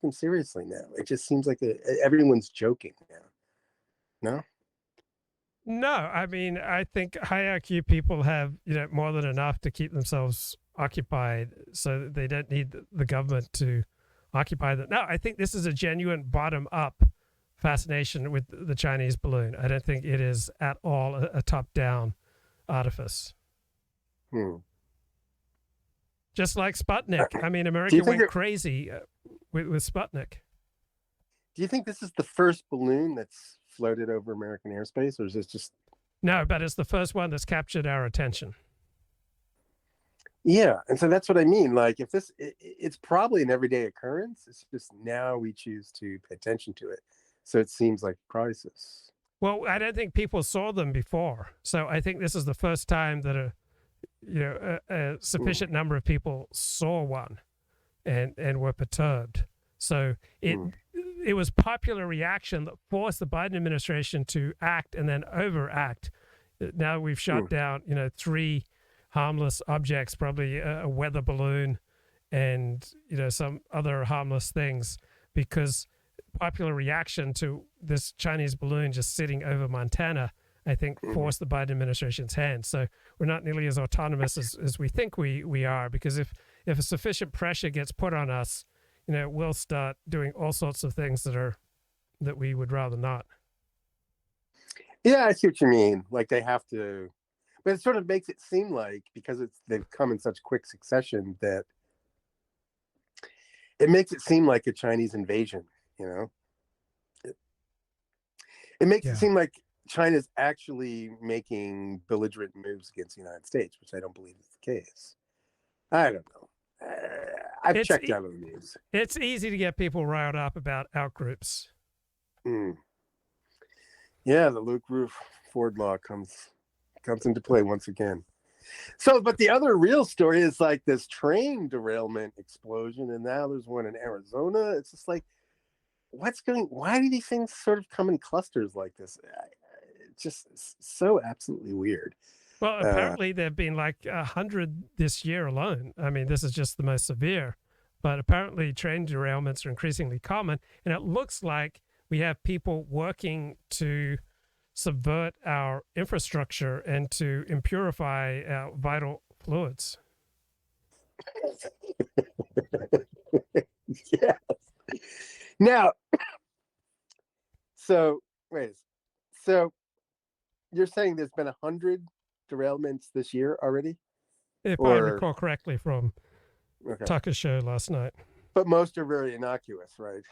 [SPEAKER 4] them seriously now. It just seems like everyone's joking now. No?
[SPEAKER 1] No, I mean, I think high IQ people have, more than enough to keep themselves occupied, so they don't need the government to occupy them. No, I think this is a genuine bottom-up fascination with the Chinese balloon. I don't think it is at all a top-down artifice. Just like Sputnik. I mean, America went crazy with Sputnik.
[SPEAKER 4] Do you think this is the first balloon that's floated over American airspace, or is this just...
[SPEAKER 1] No, but it's the first one that's captured our attention.
[SPEAKER 4] Yeah, and so that's what I mean. Like, if it's probably an everyday occurrence. It's just now we choose to pay attention to it. So it seems like a crisis.
[SPEAKER 1] Well, I don't think people saw them before. So I think this is the first time that a sufficient number of people saw one and were perturbed. So it was popular reaction that forced the Biden administration to act and then overact. Now we've shot down, 3 harmless objects, probably a weather balloon and, some other harmless things, because popular reaction to this Chinese balloon just sitting over Montana, I think, forced the Biden administration's hand. So we're not nearly as autonomous as we think we are, because if a sufficient pressure gets put on us, we'll start doing all sorts of things that we would rather not.
[SPEAKER 4] Yeah, I see what you mean. Like, they have to, but it sort of makes it seem like, because they've come in such quick succession, that it makes it seem like a Chinese invasion. It makes it seem like China's actually making belligerent moves against the United States, which I don't believe is the case. I don't know. I've checked out of the news.
[SPEAKER 1] It's easy to get people riled up about outgroups.
[SPEAKER 4] Yeah, the Luke Roof Ford law comes into play once again. So, but the other real story is like this train derailment explosion, and now there's one in Arizona. It's just like, why do these things sort of come in clusters like this? It's just so absolutely weird.
[SPEAKER 1] Well, apparently there have been like 100 this year alone. I mean, this is just the most severe, but apparently train derailments are increasingly common, and it looks like we have people working to subvert our infrastructure and to impurify our vital fluids.
[SPEAKER 4] Yes. Now, so you're saying there's been 100 derailments this year already?
[SPEAKER 1] If I recall correctly from Tucker's show last night.
[SPEAKER 4] But most are very innocuous, right?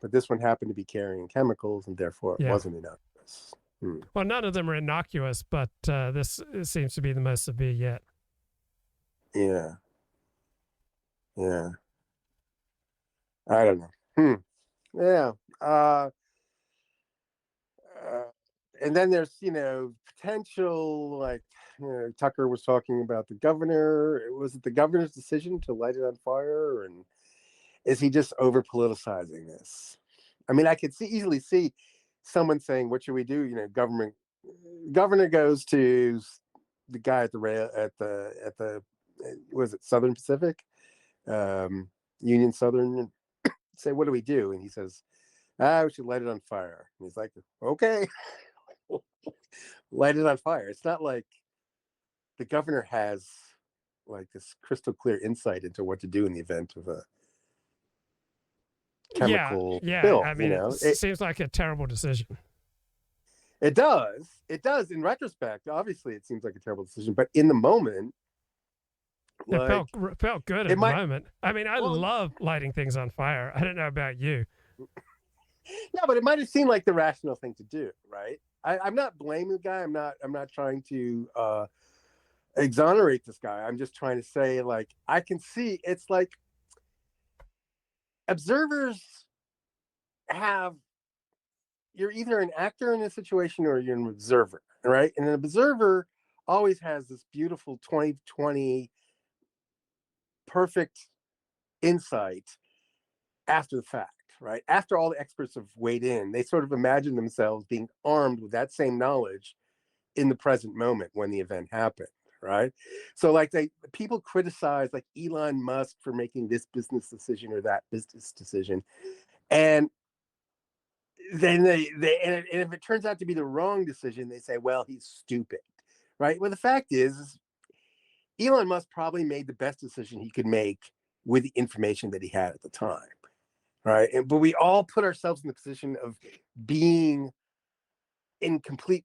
[SPEAKER 4] But this one happened to be carrying chemicals, and therefore it wasn't innocuous.
[SPEAKER 1] Well, none of them are innocuous, but this seems to be the most severe yet.
[SPEAKER 4] Yeah. I don't know. Yeah. And then there's, potential, like, Tucker was talking about the governor. Was it the governor's decision to light it on fire? And is he just over politicizing this? I mean, I could easily see someone saying, what should we do? Governor goes to the guy at the was it Southern Pacific, Union Southern, say, what do we do? And he says, We should light it on fire. And he's like, okay, light it on fire. It's not like the governor has like this crystal clear insight into what to do in the event of a chemical
[SPEAKER 1] Yeah.
[SPEAKER 4] spill.
[SPEAKER 1] I mean, it seems like a terrible decision.
[SPEAKER 4] It does. It does. In retrospect, obviously, it seems like a terrible decision. But in the moment,
[SPEAKER 1] it felt good in the moment. I mean, I love lighting things on fire. I don't know about you.
[SPEAKER 4] No, but it might have seemed like the rational thing to do, right? I'm not blaming the guy. I'm not trying to exonerate this guy. I'm just trying to say, like, I can see it's like observers you're either an actor in a situation or you're an observer, right? And an observer always has this beautiful 20/20 perfect insight after the fact, right? After all the experts have weighed in, they sort of imagine themselves being armed with that same knowledge in the present moment when the event happened, right? So like people criticize like Elon Musk for making this business decision or that business decision, and then and if it turns out to be the wrong decision, they say, well, he's stupid, right? Well, the fact is Elon Musk probably made the best decision he could make with the information that he had at the time, right? But we all put ourselves in the position of being in complete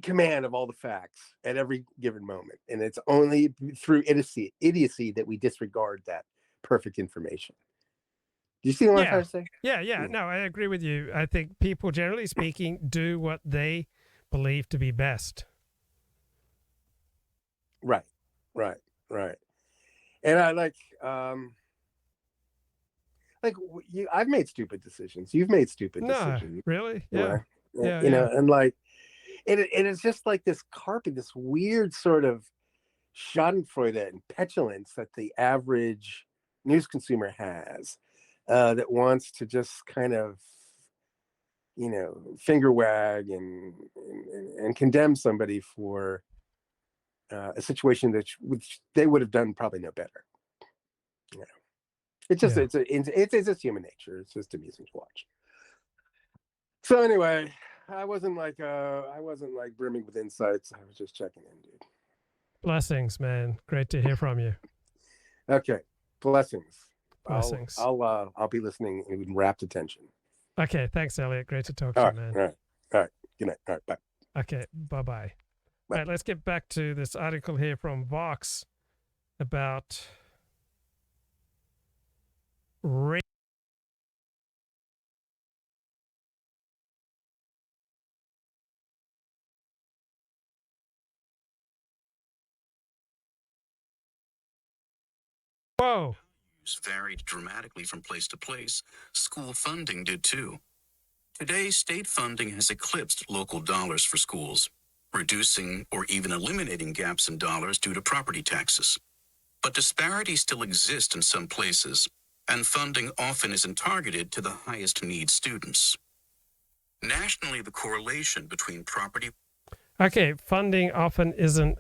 [SPEAKER 4] command of all the facts at every given moment, and it's only through idiocy that we disregard that perfect information. Do you see what I'm trying to say?
[SPEAKER 1] Yeah. No, I agree with you. I think people, generally speaking, do what they believe to be best.
[SPEAKER 4] Right. And I I've made stupid decisions. You've made stupid decisions.
[SPEAKER 1] Really? Yeah.
[SPEAKER 4] You know, and like, it is just like this this weird sort of schadenfreude and petulance that the average news consumer has, that wants to just kind of, finger wag and condemn somebody for a situation which they would have done probably no better. It's just it's just human nature. It's just amusing to watch. So anyway, I wasn't like brimming with insights. I was just checking in, dude.
[SPEAKER 1] Blessings, man. Great to hear from you.
[SPEAKER 4] Okay, blessings.
[SPEAKER 1] Blessings.
[SPEAKER 4] I'll be listening with rapt attention.
[SPEAKER 1] Okay, thanks, Elliott. Great to talk to you, man.
[SPEAKER 4] All right. Good night. All right, bye.
[SPEAKER 1] Okay, bye-bye. All right, let's get back to this article here from Vox about rape. Whoa.
[SPEAKER 3] Varied dramatically from place to place. School funding did too. Today, state funding has eclipsed local dollars for schools, reducing or even eliminating gaps in dollars due to property taxes. But disparities still exist in some places, and funding often isn't targeted to the highest need students. Nationally, the correlation between property...
[SPEAKER 1] Okay, funding often isn't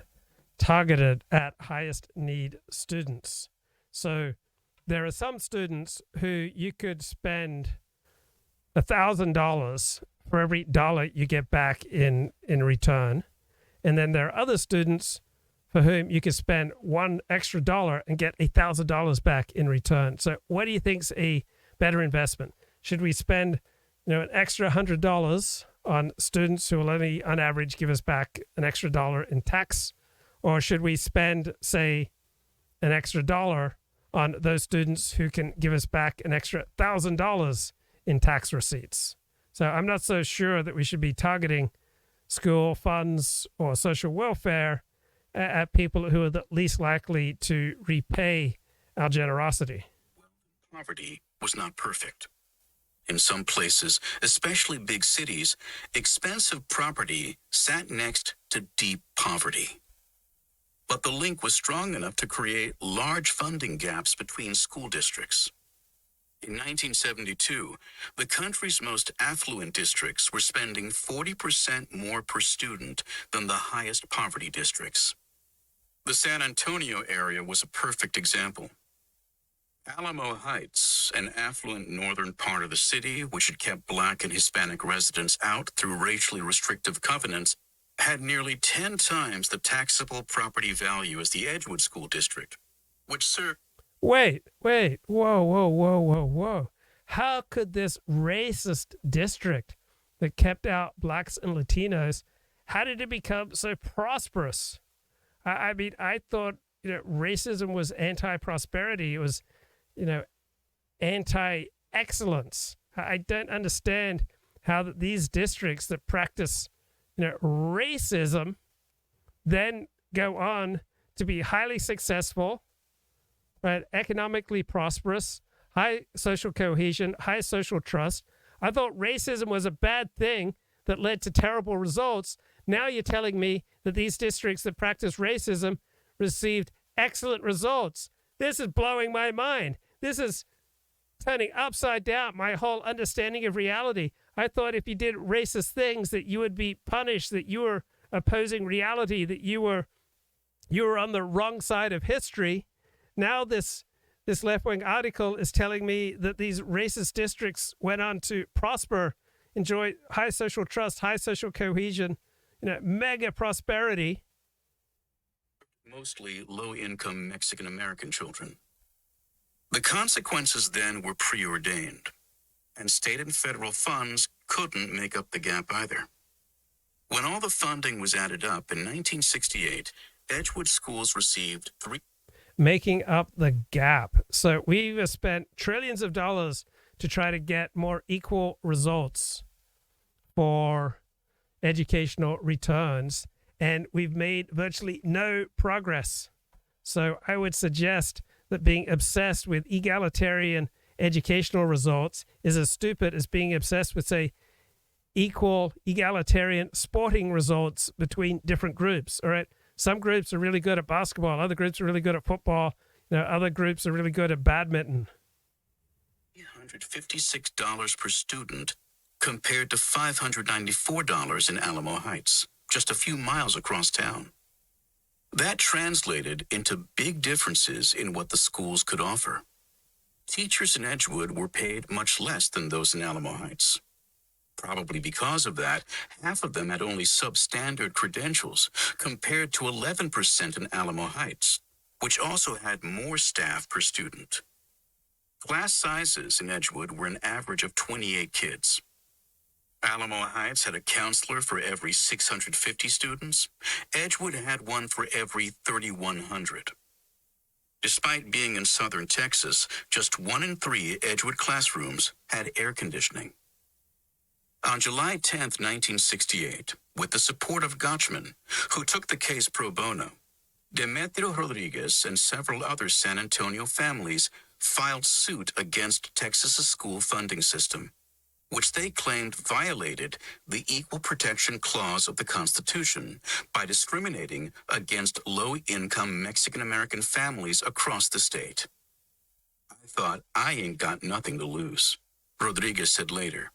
[SPEAKER 1] targeted at highest need students. So there are some students who you could spend $1,000 for every dollar you get back in return. And then there are other students for whom you could spend $1 extra and get $1,000 back in return. So what do you think's a better investment? Should we spend an extra $100 on students who will only on average give us back an extra dollar in tax? Or should we spend, say, an extra dollar on those students who can give us back an extra $1,000 in tax receipts? So I'm not so sure that we should be targeting school funds or social welfare at people who are the least likely to repay our generosity.
[SPEAKER 3] Poverty was not perfect. In some places, especially big cities, expensive property sat next to deep poverty. But the link was strong enough to create large funding gaps between school districts. In 1972, the country's most affluent districts were spending 40% more per student than the highest poverty districts. The San Antonio area was a perfect example. Alamo Heights, an affluent northern part of the city which had kept Black and Hispanic residents out through racially restrictive covenants, had nearly 10 times the taxable property value as the Edgewood School District, which served.
[SPEAKER 1] Wait, whoa. How could this racist district that kept out blacks and Latinos, how did it become so prosperous? I mean, I thought, racism was anti-prosperity. It was, anti-excellence. I don't understand how these districts that practice, racism then go on to be highly successful, right? Economically prosperous, high social cohesion, high social trust. I thought racism was a bad thing that led to terrible results. Now you're telling me that these districts that practice racism received excellent results. This is blowing my mind. This is turning upside down my whole understanding of reality. I thought if you did racist things that you would be punished, that you were opposing reality, that you were on the wrong side of history. Now this left-wing article is telling me that these racist districts went on to prosper, enjoy high social trust, high social cohesion, mega prosperity.
[SPEAKER 3] Mostly low-income Mexican-American children. The consequences then were preordained, and state and federal funds couldn't make up the gap either. When all the funding was added up in 1968, Edgewood schools received
[SPEAKER 1] making up the gap. So we've spent trillions of dollars to try to get more equal results for educational returns, and we've made virtually no progress. So I would suggest that being obsessed with egalitarian educational results is as stupid as being obsessed with, say, equal egalitarian sporting results between different groups. All right. Some groups are really good at basketball. Other groups are really good at football. Other groups are really good at badminton.
[SPEAKER 3] $356 per student compared to $594 in Alamo Heights, just a few miles across town. That translated into big differences in what the schools could offer. Teachers in Edgewood were paid much less than those in Alamo Heights. Probably because of that, half of them had only substandard credentials, compared to 11% in Alamo Heights, which also had more staff per student. Class sizes in Edgewood were an average of 28 kids. Alamo Heights had a counselor for every 650 students. Edgewood had one for every 3,100. Despite being in southern Texas, just 1 in 3 Edgewood classrooms had air conditioning. On July 10, 1968, with the support of Gotchman, who took the case pro bono, Demetrio Rodriguez and several other San Antonio families filed suit against Texas's school funding system, which they claimed violated the Equal Protection Clause of the Constitution by discriminating against low-income Mexican-American families across the state. I thought, I ain't got nothing to lose, Rodriguez said later.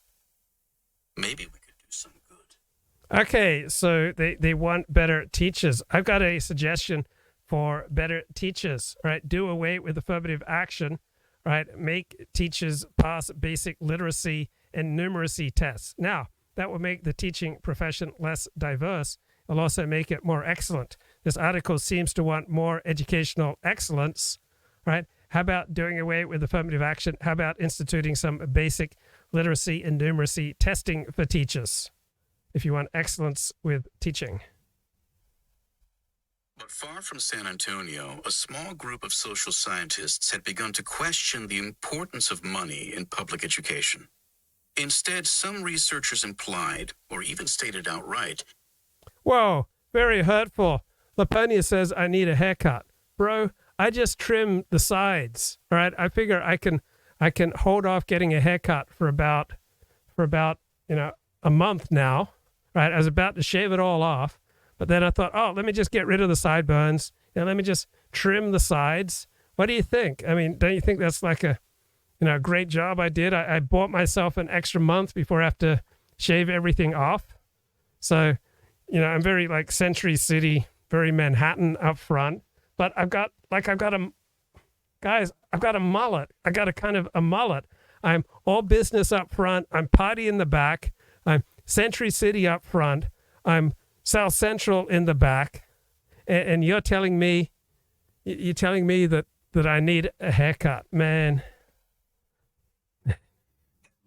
[SPEAKER 3] Maybe we could do some good.
[SPEAKER 1] Okay, so they want better teachers. I've got a suggestion for better teachers, right? Do away with affirmative action, right? Make teachers pass basic literacy and numeracy tests. Now, that will make the teaching profession less diverse. It'll also make it more excellent. This article seems to want more educational excellence, right? How about doing away with affirmative action? How about instituting some basic literacy and numeracy testing for teachers if you want excellence with teaching?
[SPEAKER 3] But far from San Antonio, a small group of social scientists had begun to question the importance of money in public education. Instead, some researchers implied, or even stated outright,
[SPEAKER 1] whoa, very hurtful. Laponia says I need a haircut. Bro, I just trimmed the sides. All right, I figure I can hold off getting a haircut for about a month now. Right, I was about to shave it all off, but then I thought, oh, let me just get rid of the sideburns and let me just trim the sides. What do you think? I mean, don't you think that's like a great job I did? I bought myself an extra month before I have to shave everything off. So, I'm very like Century City, very Manhattan up front, but I've got a guys, I've got a mullet. I got a mullet. I'm all business up front. I'm party in the back. I'm Century City up front. I'm South Central in the back. And you're telling me that I need a haircut, man.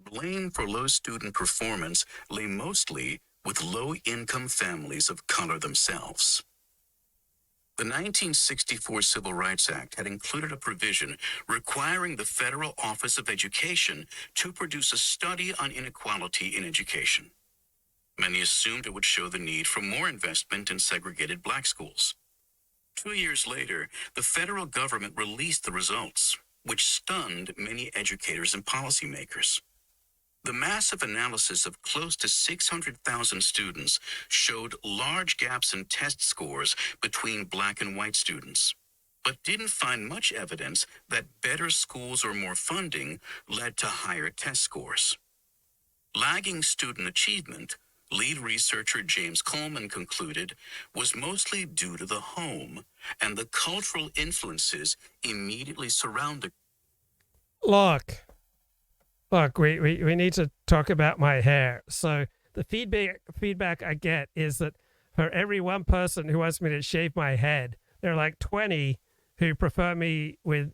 [SPEAKER 3] Blame for low student performance lay mostly with low-income families of color themselves. The 1964 Civil Rights Act had included a provision requiring the Federal Office of Education to produce a study on inequality in education. Many assumed it would show the need for more investment in segregated black schools. 2 years later, the federal government released the results, which stunned many educators and policymakers. The massive analysis of close to 600,000 students showed large gaps in test scores between black and white students, but didn't find much evidence that better schools or more funding led to higher test scores. Lagging student achievement, lead researcher James Coleman concluded, was mostly due to the home and the cultural influences immediately surrounding.
[SPEAKER 1] Look, we need to talk about my hair. So the feedback I get is that for every one person who wants me to shave my head, there are like 20 who prefer me with,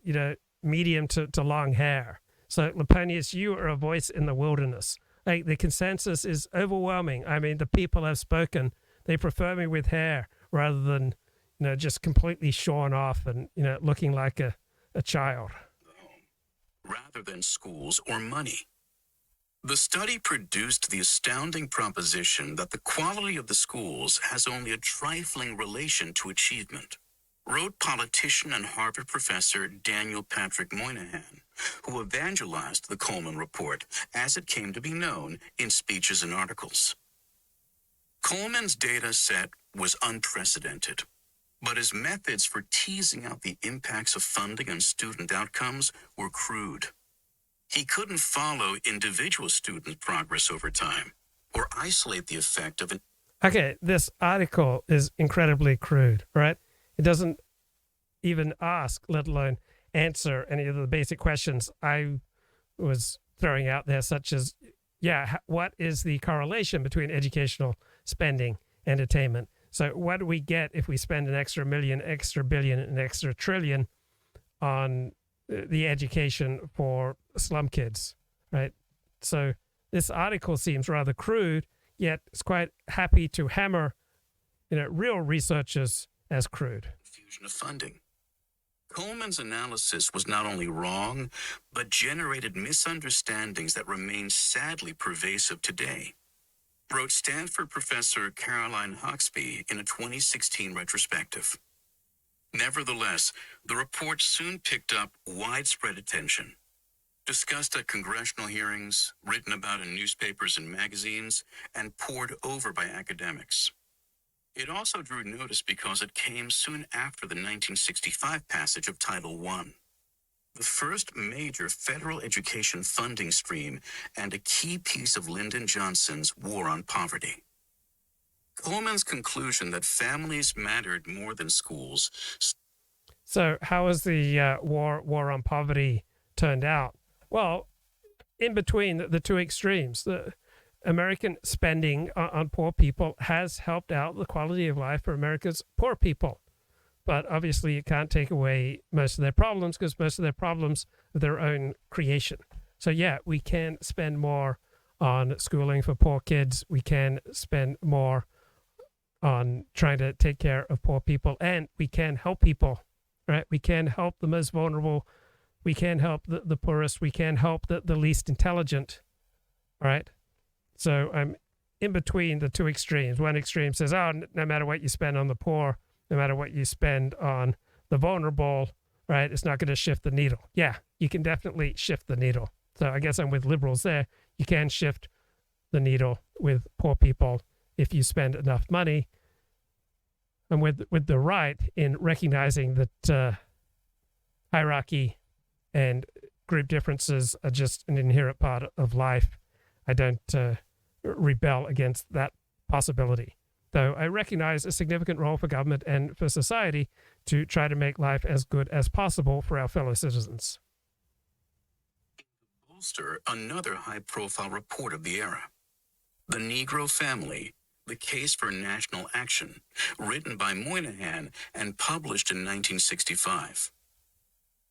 [SPEAKER 1] medium to long hair. So Laponius, you are a voice in the wilderness. Like, the consensus is overwhelming. I mean, the people have spoken. They prefer me with hair rather than, just completely shorn off and, looking like a child.
[SPEAKER 3] Rather than schools or money. The study produced the astounding proposition that the quality of the schools has only a trifling relation to achievement, wrote politician and Harvard professor Daniel Patrick Moynihan, who evangelized the Coleman Report as it came to be known in speeches and articles. Coleman's data set was unprecedented, but his methods for teasing out the impacts of funding on student outcomes were crude. He couldn't follow individual student progress over time or isolate the effect of an...
[SPEAKER 1] Okay, this article is incredibly crude, right? It doesn't even ask, let alone answer any of the basic questions I was throwing out there, such as, what is the correlation between educational spending and attainment? So what do we get if we spend an extra million, extra billion, an extra trillion on the education for slum kids, right? So this article seems rather crude, yet it's quite happy to hammer, real researchers as crude.
[SPEAKER 3] Fusion of funding. Coleman's analysis was not only wrong, but generated misunderstandings that remain sadly pervasive today, wrote Stanford professor Caroline Hawksby in a 2016 retrospective. Nevertheless, the report soon picked up widespread attention, discussed at congressional hearings, written about in newspapers and magazines, and pored over by academics. It also drew notice because it came soon after the 1965 passage of Title I, the first major federal education funding stream and a key piece of Lyndon Johnson's War on Poverty. Coleman's conclusion that families mattered more than schools.
[SPEAKER 1] So how has the war on poverty turned out? Well, in between the two extremes, the American spending on poor people has helped out the quality of life for America's poor people. But obviously you can't take away most of their problems, because most of their problems are their own creation. So we can spend more on schooling for poor kids. We can spend more on trying to take care of poor people, and we can help people, right? We can help the most vulnerable. We can help the poorest. We can help the least intelligent, right? So I'm in between the two extremes. One extreme says, no matter what you spend on the poor, no matter what you spend on the vulnerable, right, it's not going to shift the needle. Yeah, you can definitely shift the needle. So I guess I'm with liberals there. You can shift the needle with poor people if you spend enough money. I'm with the right in recognizing that hierarchy and group differences are just an inherent part of life. I don't rebel against that possibility. though I recognize a significant role for government and for society to try to make life as good as possible for our fellow citizens.
[SPEAKER 3] Bolster another high-profile report of the era, The Negro Family, The Case for National Action, written by Moynihan and published in 1965.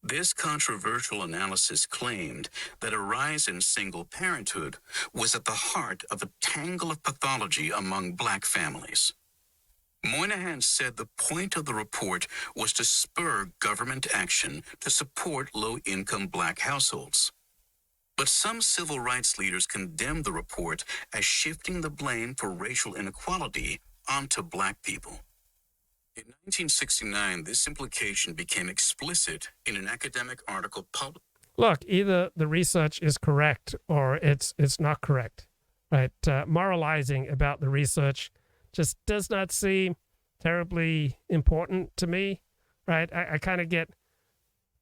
[SPEAKER 3] This controversial analysis claimed that a rise in single parenthood was at the heart of a tangle of pathology among black families. Moynihan said the point of the report was to spur government action to support low-income black households. But some civil rights leaders condemned the report as shifting the blame for racial inequality onto black people. In 1969, this implication became explicit in an academic article published.
[SPEAKER 1] Look, either the research is correct or it's not correct, right? Moralizing about the research just does not seem terribly important to me, right? I kind of get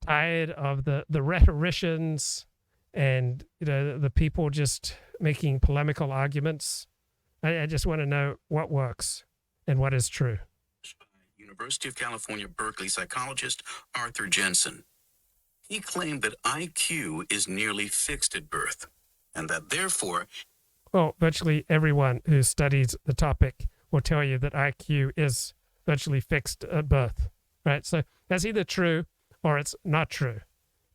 [SPEAKER 1] tired of the rhetoricians and the people just making polemical arguments. I just want to know what works and what is true.
[SPEAKER 3] University of California, Berkeley psychologist Arthur Jensen. He claimed that IQ is nearly fixed at birth, and that therefore...
[SPEAKER 1] Well, virtually everyone who studies the topic will tell you that IQ is virtually fixed at birth, right? So that's either true or it's not true.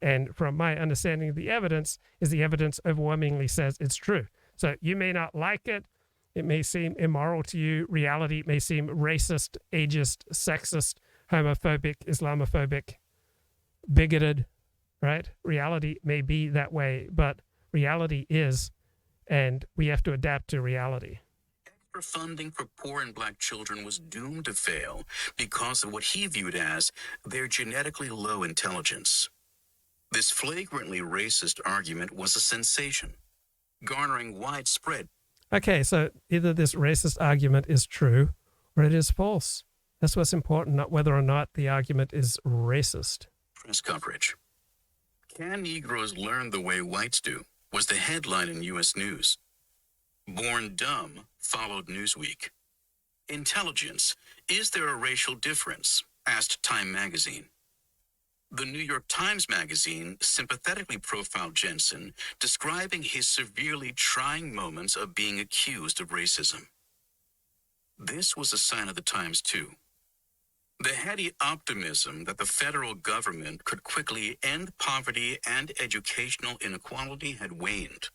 [SPEAKER 1] And from my understanding of the evidence, the evidence overwhelmingly says it's true. So you may not like it. It may seem immoral to you. Reality may seem racist, ageist, sexist, homophobic, Islamophobic, bigoted, right? Reality may be that way, but reality is, and we have to adapt to reality.
[SPEAKER 3] Extra funding for poor and black children was doomed to fail because of what he viewed as their genetically low intelligence. This flagrantly racist argument was a sensation, garnering widespread.
[SPEAKER 1] Okay, so either this racist argument is true or it is false. That's what's important, not whether or not the argument is racist.
[SPEAKER 3] Press coverage. Can Negroes learn the way whites do? Was the headline in U.S. News. Born Dumb followed Newsweek. Intelligence. Is there a racial difference? Asked Time magazine. The New York Times magazine sympathetically profiled Jensen, describing his severely trying moments of being accused of racism. This was a sign of the times, too. The heady optimism that the federal government could quickly end poverty and educational inequality had waned.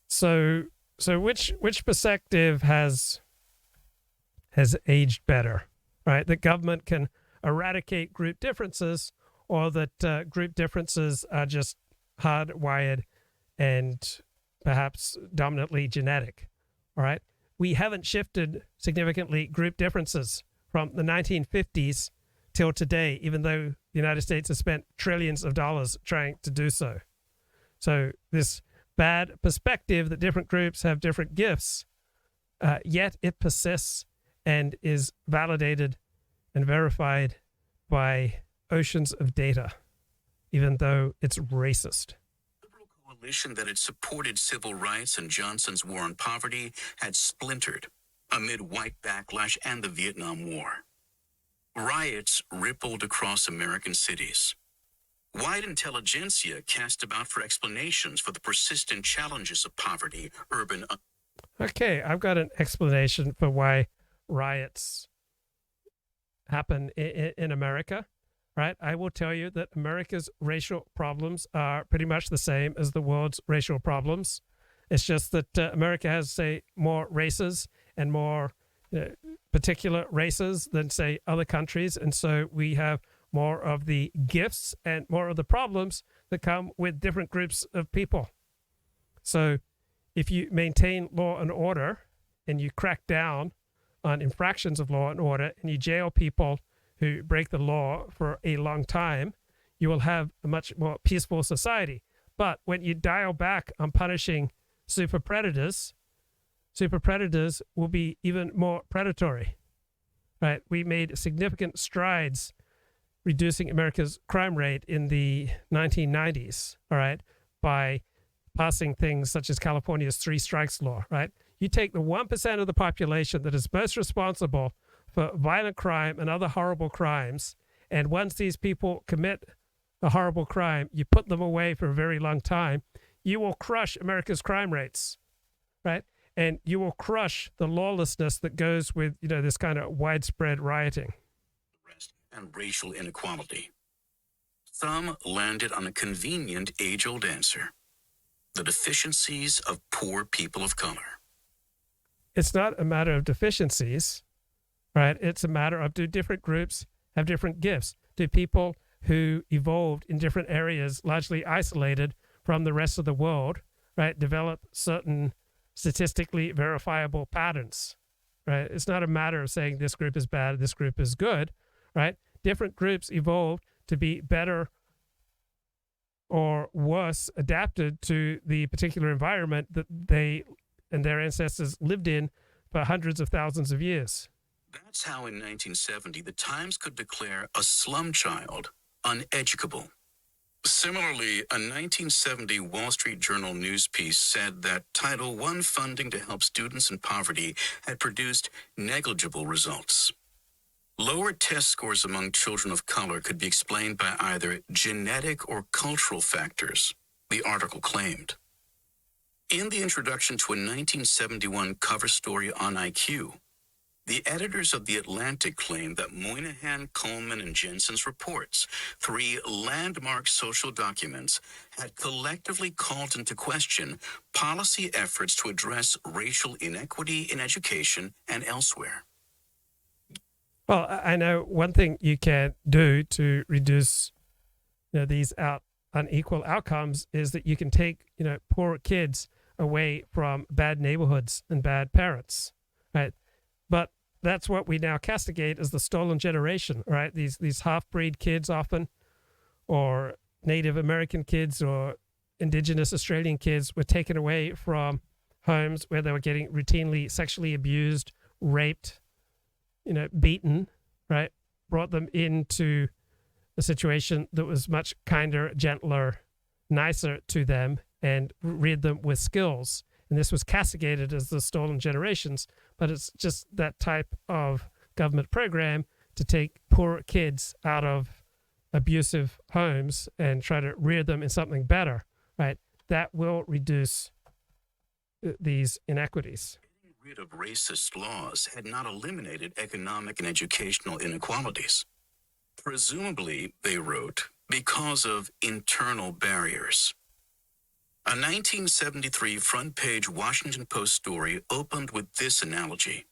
[SPEAKER 1] So which perspective has aged better, right? The government can eradicate group differences, or that group differences are just hardwired and perhaps dominantly genetic. All right, we haven't shifted significantly group differences from the 1950s till today, even though the United States has spent trillions of dollars trying to do so. So this bad perspective that different groups have different gifts, yet it persists and is validated and verified by oceans of data, even though it's racist.
[SPEAKER 3] The liberal coalition that had supported civil rights and Johnson's war on poverty had splintered amid white backlash and the Vietnam War. Riots rippled across American cities. White intelligentsia cast about for explanations for the persistent challenges of poverty, urban...
[SPEAKER 1] Okay, I've got an explanation for why riots happen in America, right? I will tell you that America's racial problems are pretty much the same as the world's racial problems. It's just that America has, say, more races and more particular races than, say, other countries. And so we have more of the gifts and more of the problems that come with different groups of people. So if you maintain law and order and you crack down on infractions of law and order and you jail people who break the law for a long time, you will have a much more peaceful society. But when you dial back on punishing super predators will be even more predatory, right? We made significant strides reducing America's crime rate in the 1990s, all right, by passing things such as California's 3 strikes law, right? You take the 1% of the population that is most responsible for violent crime and other horrible crimes, and once these people commit a horrible crime, you put them away for a very long time, you will crush America's crime rates, right? And you will crush the lawlessness that goes with, this kind of widespread rioting.
[SPEAKER 3] And racial inequality. Some landed on a convenient age-old answer: the deficiencies of poor people of color.
[SPEAKER 1] It's not a matter of deficiencies, right? It's a matter of, do different groups have different gifts? Do people who evolved in different areas, largely isolated from the rest of the world, right, develop certain statistically verifiable patterns, right? It's not a matter of saying this group is bad, this group is good, right? Different groups evolved to be better or worse adapted to the particular environment that they and their ancestors lived in for hundreds of thousands of years.
[SPEAKER 3] That's how in 1970 the Times could declare a slum child uneducable. Similarly, a 1970 Wall Street Journal news piece said that Title I funding to help students in poverty had produced negligible results. Lower test scores among children of color could be explained by either genetic or cultural factors, the article claimed. In the introduction to a 1971 cover story on IQ, the editors of The Atlantic claimed that Moynihan, Coleman, and Jensen's reports, 3 landmark social documents, had collectively called into question policy efforts to address racial inequity in education and elsewhere.
[SPEAKER 1] Well, I know one thing you can do to reduce these unequal outcomes is that you can take poor kids away from bad neighborhoods and bad parents, right? But that's what we now castigate as the stolen generation, right? These half-breed kids often, or Native American kids or indigenous Australian kids, were taken away from homes where they were getting routinely sexually abused, raped, beaten, right? Brought them into a situation that was much kinder, gentler, nicer to them, and reared them with skills. And this was castigated as the stolen generations, but it's just that type of government program to take poor kids out of abusive homes and try to rear them in something better, right? That will reduce these inequities.
[SPEAKER 3] Getting rid of racist laws had not eliminated economic and educational inequalities. Presumably, they wrote, because of internal barriers. A 1973 front-page Washington Post story opened with this analogy.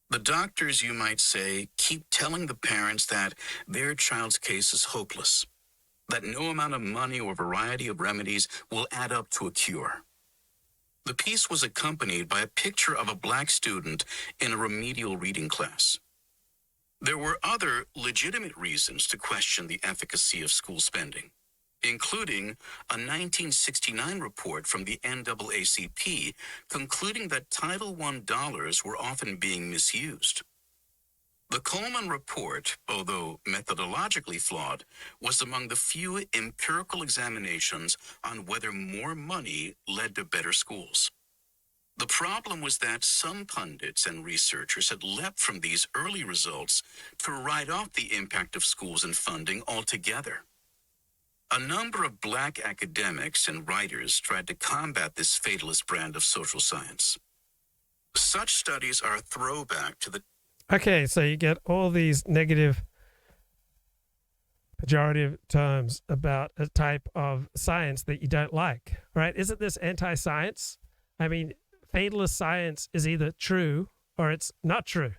[SPEAKER 3] The doctors, you might say, keep telling the parents that their child's case is hopeless, that no amount of money or variety of remedies will add up to a cure. The piece was accompanied by a picture of a black student in a remedial reading class. There were other legitimate reasons to question the efficacy of school spending, including a 1969 report from the NAACP concluding that Title I dollars were often being misused. The Coleman report, although methodologically flawed, was among the few empirical examinations on whether more money led to better schools. The problem was that some pundits and researchers had leapt from these early results to write off the impact of schools and funding altogether. A number of black academics and writers tried to combat this fatalist brand of social science. Such studies are a throwback to the...
[SPEAKER 1] Okay, so you get all these negative, pejorative terms about a type of science that you don't like, right? Isn't this anti-science? I mean, fatalist science is either true or it's not true,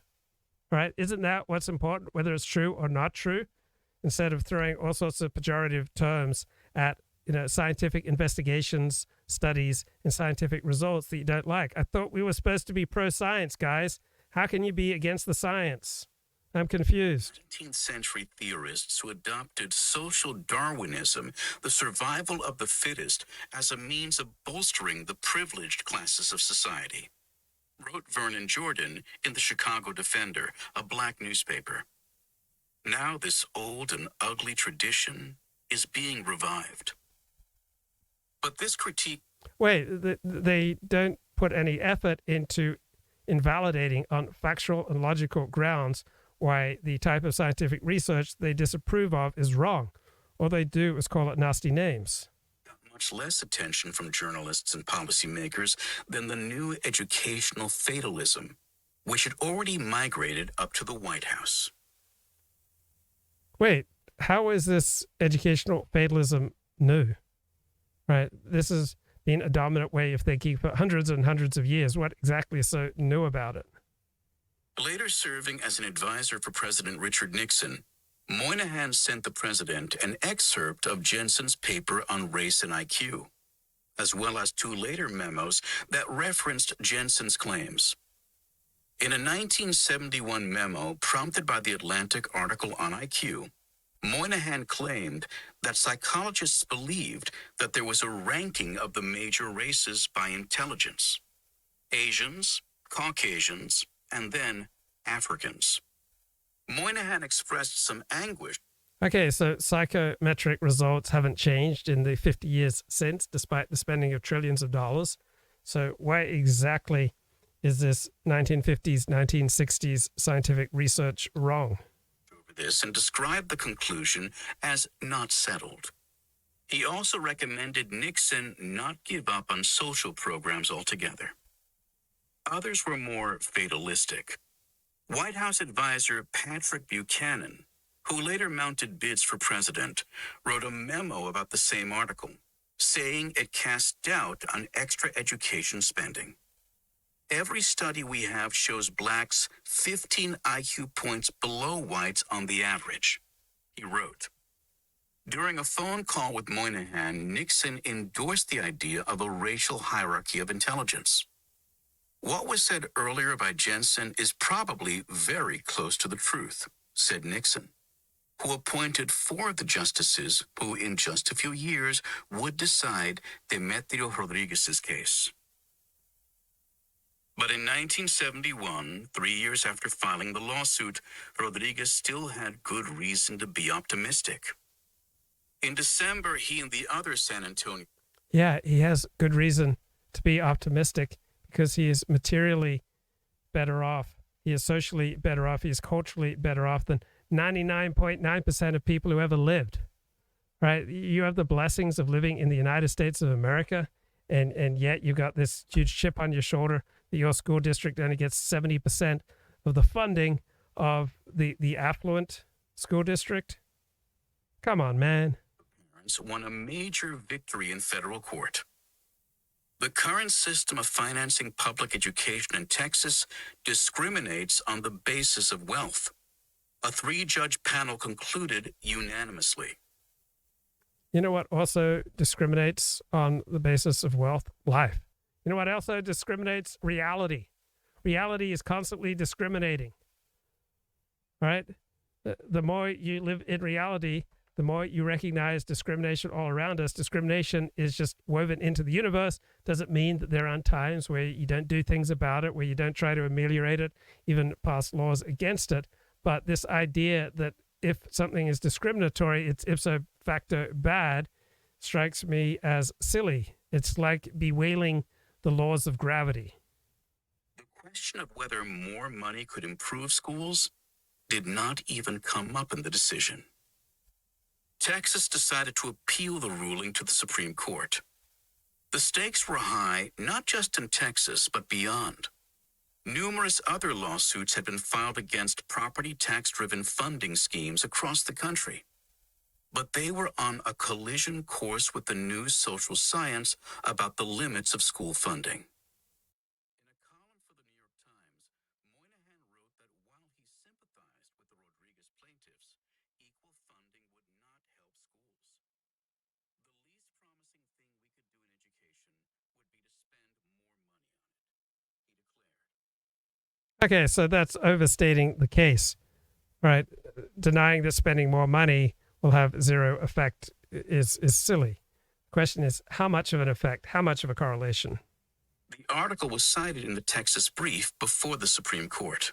[SPEAKER 1] right? Isn't that what's important, whether it's true or not true? Instead of throwing all sorts of pejorative terms at scientific investigations, studies, and scientific results that you don't like. I thought we were supposed to be pro-science, guys. How can you be against the science? I'm confused.
[SPEAKER 3] 19th century theorists who adopted social Darwinism, the survival of the fittest, as a means of bolstering the privileged classes of society, wrote Vernon Jordan in the Chicago Defender, a black newspaper. Now this old and ugly tradition is being revived. But this critique...
[SPEAKER 1] Wait, they don't put any effort into invalidating on factual and logical grounds why the type of scientific research they disapprove of is wrong. All they do is call it nasty names.
[SPEAKER 3] Much less attention from journalists and policymakers than the new educational fatalism, which had already migrated up to the White House.
[SPEAKER 1] Wait, how is this educational fatalism new? Right? This has been a dominant way of thinking for hundreds and hundreds of years. What exactly is so new about it?
[SPEAKER 3] Later serving as an advisor for President Richard Nixon, Moynihan sent the president an excerpt of Jensen's paper on race and IQ, as well as two later memos that referenced Jensen's claims. In a 1971 memo prompted by the Atlantic article on IQ, Moynihan claimed that psychologists believed that there was a ranking of the major races by intelligence: Asians, Caucasians, and then Africans. Moynihan expressed some anguish.
[SPEAKER 1] Okay, so psychometric results haven't changed in the 50 years since, despite the spending of trillions of dollars. So why exactly is this 1950s, 1960s scientific research wrong?
[SPEAKER 3] Over this and described the conclusion as not settled. He also recommended Nixon not give up on social programs altogether. Others were more fatalistic. White House advisor Patrick Buchanan, who later mounted bids for president, wrote a memo about the same article, saying it cast doubt on extra education spending. Every study we have shows blacks 15 IQ points below whites on the average, he wrote. During a phone call with Moynihan, Nixon endorsed the idea of a racial hierarchy of intelligence. What was said earlier by Jensen is probably very close to the truth, said Nixon, who appointed 4 of the justices who in just a few years would decide Demetrio Rodriguez's case. But in 1971, 3 years after filing the lawsuit, Rodriguez still had good reason to be optimistic. In December, he and the other San Antonio...
[SPEAKER 1] Yeah, he has good reason to be optimistic because he is materially better off. He is socially better off. He is culturally better off than 99.9% of people who ever lived, right? You have the blessings of living in the United States of America, and yet you got this huge chip on your shoulder that your school district only gets 70% of the funding of the affluent school district. Come on, man.
[SPEAKER 3] Won a major victory in federal court. The current system of financing public education in Texas discriminates on the basis of wealth. A 3-judge panel concluded unanimously.
[SPEAKER 1] You know what also discriminates on the basis of wealth? Life. You know what also discriminates? Reality. Reality is constantly discriminating. Right? The more you live in reality, the more you recognize discrimination all around us. Discrimination is just woven into the universe. Doesn't mean that there aren't times where you don't do things about it, where you don't try to ameliorate it, even pass laws against it. But this idea that if something is discriminatory, it's ipso facto bad, strikes me as silly. It's like bewailing the laws of gravity.
[SPEAKER 3] The question of whether more money could improve schools did not even come up in the decision. Texas decided to appeal the ruling to the Supreme Court. The stakes were high, not just in Texas, but beyond. Numerous other lawsuits had been filed against property tax-driven funding schemes across the country. But they were on a collision course with the new social science about the limits of school funding. In a column for the New York Times, Moynihan wrote that while he sympathized with the Rodriguez plaintiffs, equal funding would not help schools. The least promising thing we could do in education would be to spend more money on it, he declared.
[SPEAKER 1] Okay, so that's overstating the case, right? Denying that spending more money will have zero effect is silly. The question is, how much of an effect, how much of a correlation?
[SPEAKER 3] The article was cited in the Texas brief before the Supreme Court.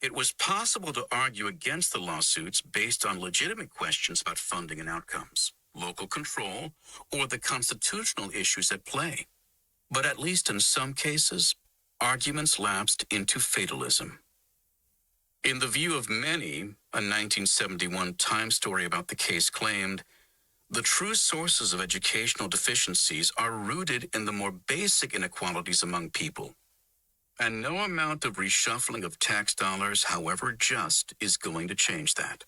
[SPEAKER 3] It was possible to argue against the lawsuits based on legitimate questions about funding and outcomes. local control, or the constitutional issues at play. But at least in some cases, arguments lapsed into fatalism. In the view of many, a 1971 Time story about the case claimed, the true sources of educational deficiencies are rooted in the more basic inequalities among people. And no amount of reshuffling of tax dollars, however just, is going to change that.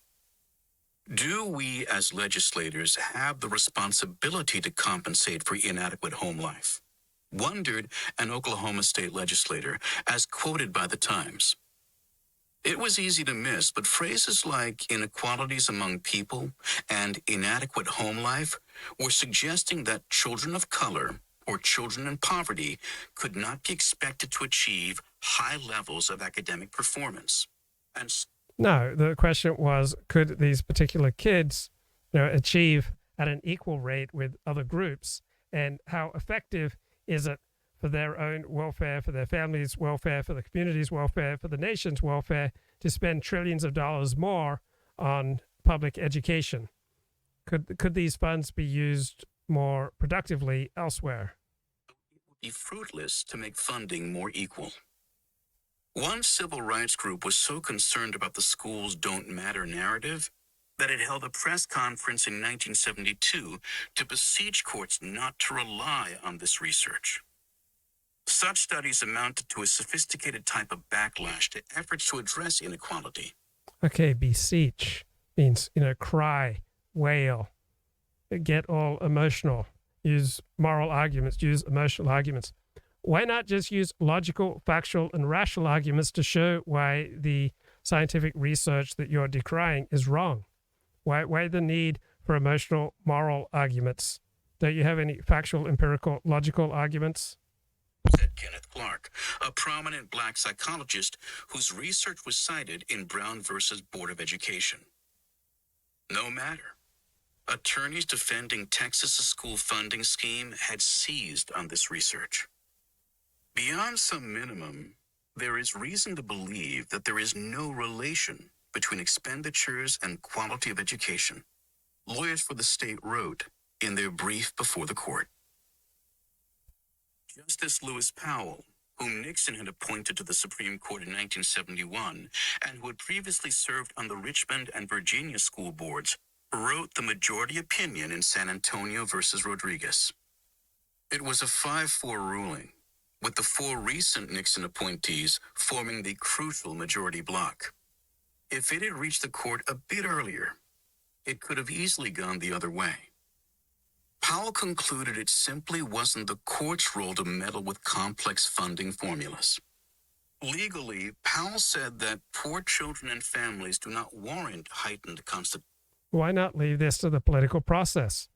[SPEAKER 3] Do we as legislators have the responsibility to compensate for inadequate home life? Wondered an Oklahoma state legislator, as quoted by the Times. It was easy to miss, but phrases like inequalities among people and inadequate home life were suggesting that children of color or children in poverty could not be expected to achieve high levels of academic performance.
[SPEAKER 1] No, the question was, could these particular kids, achieve at an equal rate with other groups, and how effective is it for their own welfare, for their family's welfare, for the community's welfare, for the nation's welfare, to spend trillions of dollars more on public education? Could these funds be used more productively elsewhere?
[SPEAKER 3] It would be fruitless to make funding more equal. One civil rights group was so concerned about the schools don't matter narrative that it held a press conference in 1972 to beseech courts not to rely on this research. Such studies amounted to a sophisticated type of backlash to efforts to address inequality.
[SPEAKER 1] Okay, beseech means, cry, wail, get all emotional, use moral arguments, use emotional arguments. Why not just use logical, factual, and rational arguments to show why the scientific research that you're decrying is wrong? Why the need for emotional, moral arguments? Don't you have any factual, empirical, logical arguments?
[SPEAKER 3] Said Kenneth Clark, a prominent black psychologist whose research was cited in Brown versus Board of Education. No matter. Attorneys defending Texas' school funding scheme had seized on this research. Beyond some minimum, there is reason to believe that there is no relation between expenditures and quality of education, lawyers for the state wrote in their brief before the court. Justice Lewis Powell, whom Nixon had appointed to the Supreme Court in 1971 and who had previously served on the Richmond and Virginia school boards, wrote the majority opinion in San Antonio versus Rodriguez. It was a 5-4 ruling, with the 4 recent Nixon appointees forming the crucial majority bloc. If it had reached the court a bit earlier, it could have easily gone the other way. Powell concluded it simply wasn't the court's role to meddle with complex funding formulas. Legally, Powell said that poor children and families do not warrant heightened constitutional.
[SPEAKER 1] Why not leave this to the political process?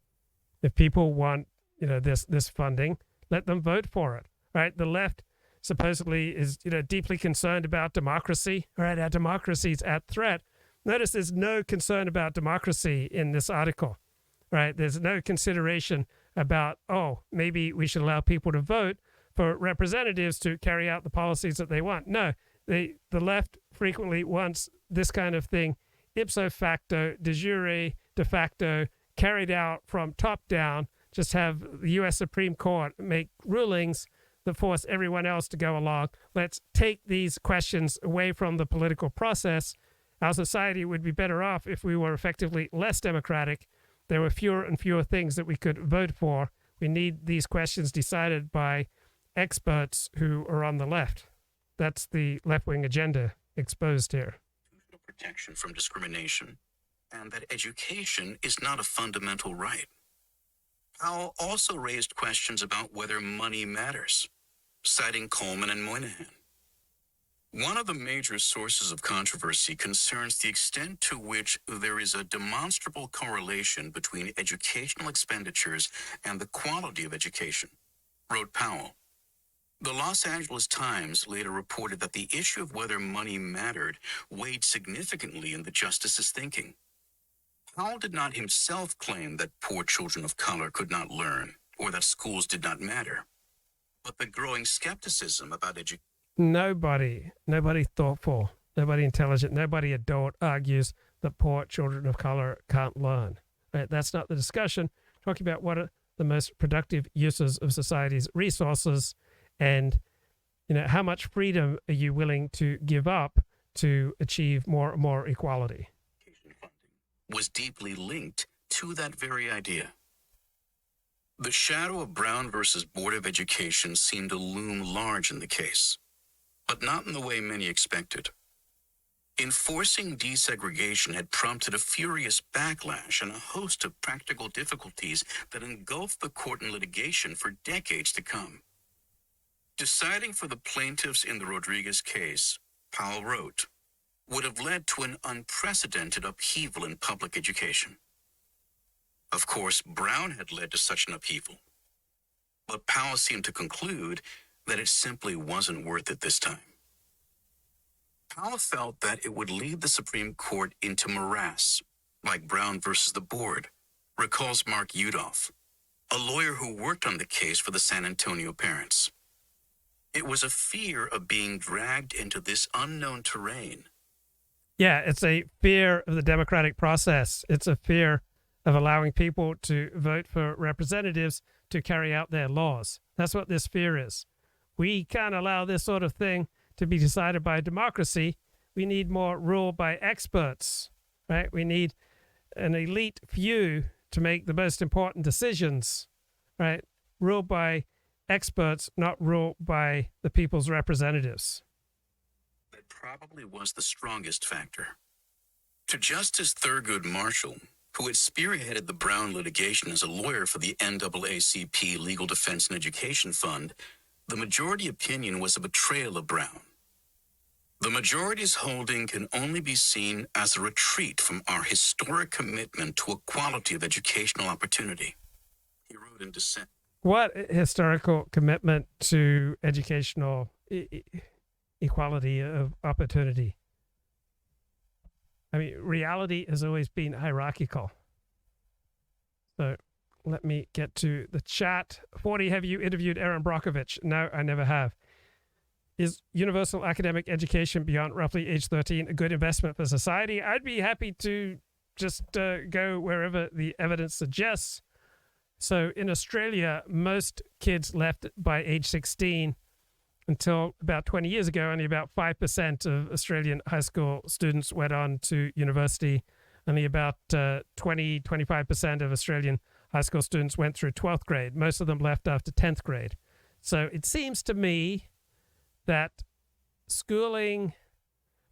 [SPEAKER 1] If people want, this funding, let them vote for it. Right? The left supposedly is, deeply concerned about democracy. Right? Our democracy is at threat. Notice there's no concern about democracy in this article. Right? There's no consideration about, maybe we should allow people to vote for representatives to carry out the policies that they want. No, the left frequently wants this kind of thing ipso facto, de jure, de facto, carried out from top down. Just have the U.S. Supreme Court make rulings that force everyone else to go along. Let's take these questions away from the political process. Our society would be better off if we were effectively less democratic. There were fewer and fewer things that we could vote for. We need these questions decided by experts who are on the left. That's the left-wing agenda exposed here.
[SPEAKER 3] Protection from discrimination, and that education is not a fundamental right. Powell also raised questions about whether money matters, citing Coleman and Moynihan. One of the major sources of controversy concerns the extent to which there is a demonstrable correlation between educational expenditures and the quality of education, wrote Powell. The Los Angeles Times later reported that the issue of whether money mattered weighed significantly in the justice's thinking. Powell did not himself claim that poor children of color could not learn or that schools did not matter, but the growing skepticism about education.
[SPEAKER 1] Nobody thoughtful, nobody intelligent, nobody adult argues that poor children of color can't learn. Right? That's not the discussion. Talking about what are the most productive uses of society's resources, and how much freedom are you willing to give up to achieve more and more equality?
[SPEAKER 3] Was deeply linked to that very idea. The shadow of Brown versus Board of Education seemed to loom large in the case, but not in the way many expected. Enforcing desegregation had prompted a furious backlash and a host of practical difficulties that engulfed the court and litigation for decades to come. Deciding for the plaintiffs in the Rodriguez case, Powell wrote, would have led to an unprecedented upheaval in public education. Of course, Brown had led to such an upheaval, but Powell seemed to conclude that it simply wasn't worth it this time. Powell felt that it would lead the Supreme Court into morass, like Brown versus the board, recalls Mark Udoff, a lawyer who worked on the case for the San Antonio parents. It was a fear of being dragged into this unknown terrain.
[SPEAKER 1] Yeah, it's a fear of the democratic process. It's a fear of allowing people to vote for representatives to carry out their laws. That's what this fear is. We can't allow this sort of thing to be decided by democracy. We need more rule by experts, right? We need an elite few to make the most important decisions, right? Rule by experts, not rule by the people's representatives.
[SPEAKER 3] That probably was the strongest factor. To Justice Thurgood Marshall, who had spearheaded the Brown litigation as a lawyer for the NAACP Legal Defense and Education Fund, the majority opinion was a betrayal of Brown. The majority's holding can only be seen as a retreat from our historic commitment to equality of educational opportunity. He wrote in dissent.
[SPEAKER 1] What historical commitment to educational equality of opportunity? I mean, reality has always been hierarchical. So let me get to the chat. 40, have you interviewed Aaron Brockovich? No, I never have. Is universal academic education beyond roughly age 13 a good investment for society? I'd be happy to just go wherever the evidence suggests. So in Australia, most kids left by age 16. Until about 20 years ago, only about 5% of Australian high school students went on to university. Only about 25% of Australian high school students went through 12th grade. Most of them left after 10th grade. So it seems to me that schooling,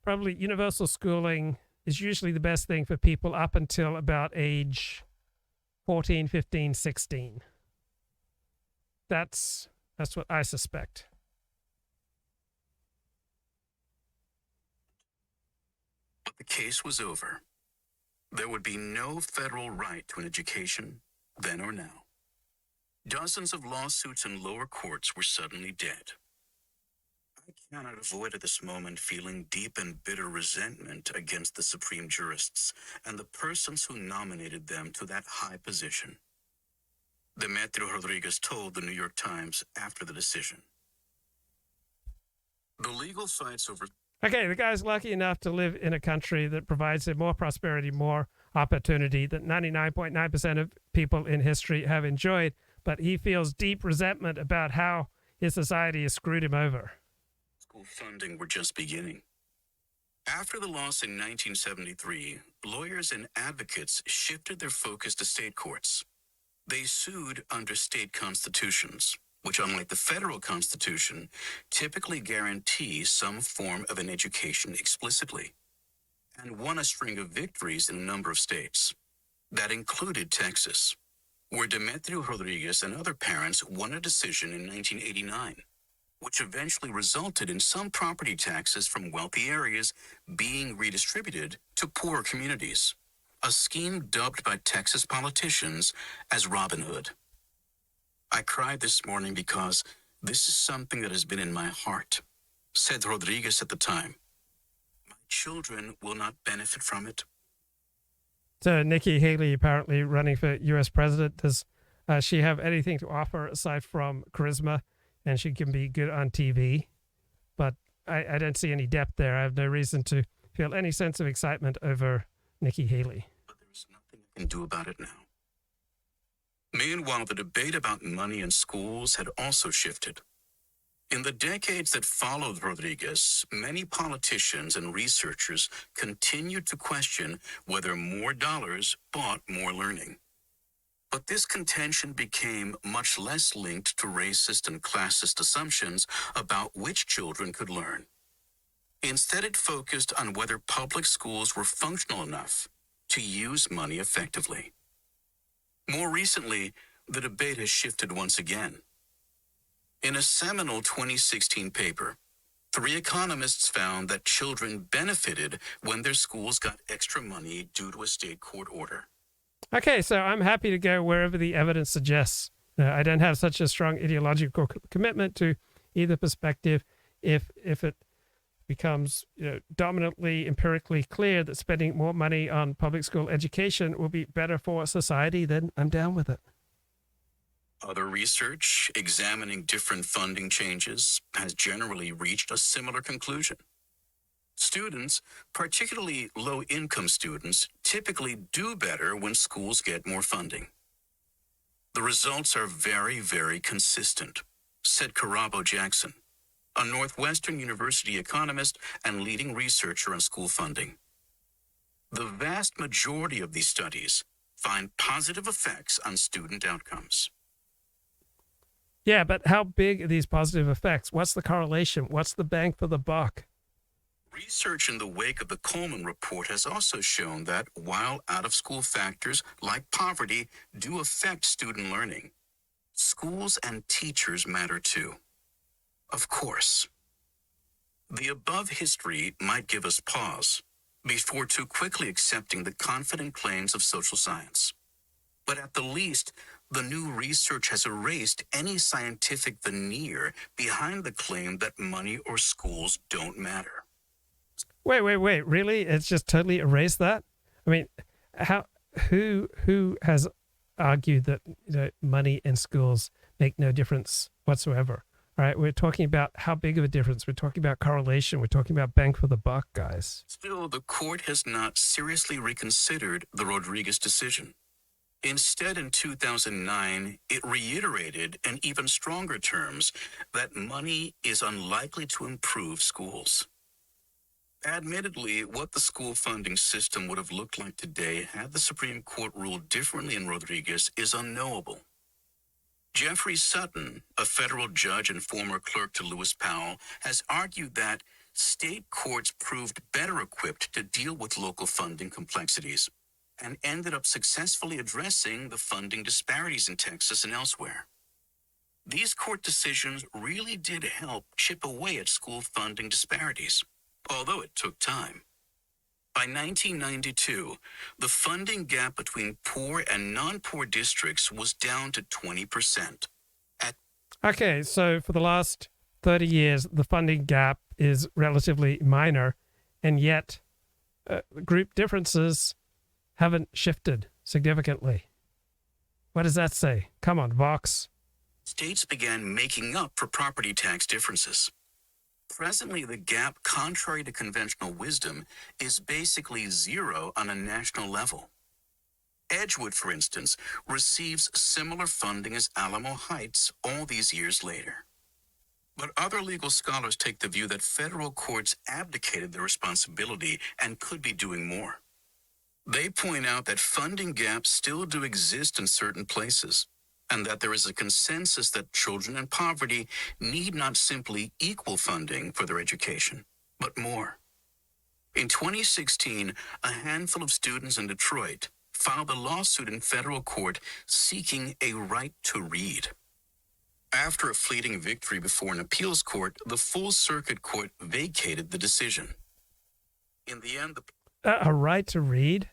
[SPEAKER 1] probably universal schooling, is usually the best thing for people up until about age 14, 15, 16. That's what I suspect.
[SPEAKER 3] The case was over. There would be no federal right to an education, then or now. Dozens of lawsuits in lower courts were suddenly dead. I cannot avoid at this moment feeling deep and bitter resentment against the Supreme jurists and the persons who nominated them to that high position. Demetrio Rodriguez told the New York Times after the decision. The legal fights over...
[SPEAKER 1] Okay, the guy's lucky enough to live in a country that provides him more prosperity, more opportunity that 99.9% of people in history have enjoyed, but he feels deep resentment about how his society has screwed him over.
[SPEAKER 3] School funding were just beginning. After the loss in 1973, lawyers and advocates shifted their focus to state courts. They sued under state constitutions, which, unlike the federal constitution, typically guarantee some form of an education explicitly, and won a string of victories in a number of states. That included Texas, where Demetrio Rodriguez and other parents won a decision in 1989, which eventually resulted in some property taxes from wealthy areas being redistributed to poorer communities, a scheme dubbed by Texas politicians as Robin Hood. I cried this morning because this is something that has been in my heart, said Rodriguez at the time. My children will not benefit from it.
[SPEAKER 1] So Nikki Haley apparently running for U.S. president. Does she have anything to offer aside from charisma? And she can be good on TV. But I don't see any depth there. I have no reason to feel any sense of excitement over Nikki Haley.
[SPEAKER 3] But there is nothing can do about it now. Meanwhile, the debate about money in schools had also shifted. In the decades that followed Rodriguez, many politicians and researchers continued to question whether more dollars bought more learning. But this contention became much less linked to racist and classist assumptions about which children could learn. Instead, it focused on whether public schools were functional enough to use money effectively. More recently, the debate has shifted once again. In a seminal 2016 paper, 3 economists found that children benefited when their schools got extra money due to a state court order.
[SPEAKER 1] Okay, so I'm happy to go wherever the evidence suggests. I don't have such a strong ideological commitment to either perspective. If it becomes dominantly empirically clear that spending more money on public school education will be better for society, then I'm down with it.
[SPEAKER 3] Other research examining different funding changes has generally reached a similar conclusion. Students, particularly low-income students, typically do better when schools get more funding. The results are very, very consistent, said Karabo Jackson, a Northwestern University economist and leading researcher on school funding. The vast majority of these studies find positive effects on student outcomes.
[SPEAKER 1] Yeah, but how big are these positive effects? What's the correlation? What's the bang for the buck?
[SPEAKER 3] Research in the wake of the Coleman Report has also shown that while out-of-school factors like poverty do affect student learning, schools and teachers matter too. Of course. The above history might give us pause before too quickly accepting the confident claims of social science. But at the least, the new research has erased any scientific veneer behind the claim that money or schools don't matter.
[SPEAKER 1] Wait, really? It's just totally erased that? I mean, who has argued that money and schools make no difference whatsoever? All right, we're talking about how big of a difference. We're talking about correlation. We're talking about bang for the buck, guys.
[SPEAKER 3] Still, the court has not seriously reconsidered the Rodriguez decision. Instead, in 2009, it reiterated in even stronger terms that money is unlikely to improve schools. Admittedly, what the school funding system would have looked like today had the Supreme Court ruled differently in Rodriguez is unknowable. Jeffrey Sutton, a federal judge and former clerk to Lewis Powell, has argued that state courts proved better equipped to deal with local funding complexities and ended up successfully addressing the funding disparities in Texas and elsewhere. These court decisions really did help chip away at school funding disparities, although it took time. By 1992, the funding gap between poor and non-poor districts was down to 20%.
[SPEAKER 1] Okay, so for the last 30 years, the funding gap is relatively minor, and yet group differences haven't shifted significantly. What does that say? Come on, Vox.
[SPEAKER 3] States began making up for property tax differences. Presently, the gap, contrary to conventional wisdom, is basically zero on a national level. Edgewood, for instance, receives similar funding as Alamo Heights all these years later. But other legal scholars take the view that federal courts abdicated their responsibility and could be doing more. They point out that funding gaps still do exist in certain places, and that there is a consensus that children in poverty need not simply equal funding for their education, but more. In 2016, a handful of students in Detroit filed a lawsuit in federal court seeking a right to read. After a fleeting victory before an appeals court, the full circuit court vacated the decision. In the end,
[SPEAKER 1] A right to read?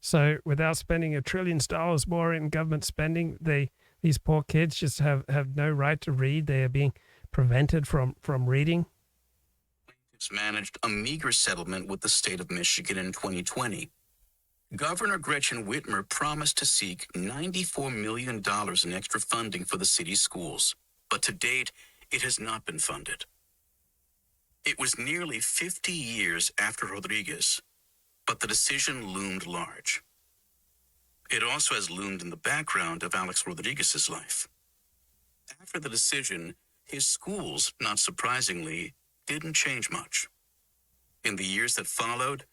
[SPEAKER 1] So without spending $1 trillion more in government spending, these poor kids just have no right to read. They are being prevented from reading.
[SPEAKER 3] Plaintiffs managed a meager settlement with the state of Michigan in 2020. Governor Gretchen Whitmer promised to seek $94 million in extra funding for the city's schools, but to date, it has not been funded. It was nearly 50 years after Rodriguez, but the decision loomed large. It also has loomed in the background of Alex Rodriguez's life. After the decision, his schools, not surprisingly, didn't change much. In the years that followed,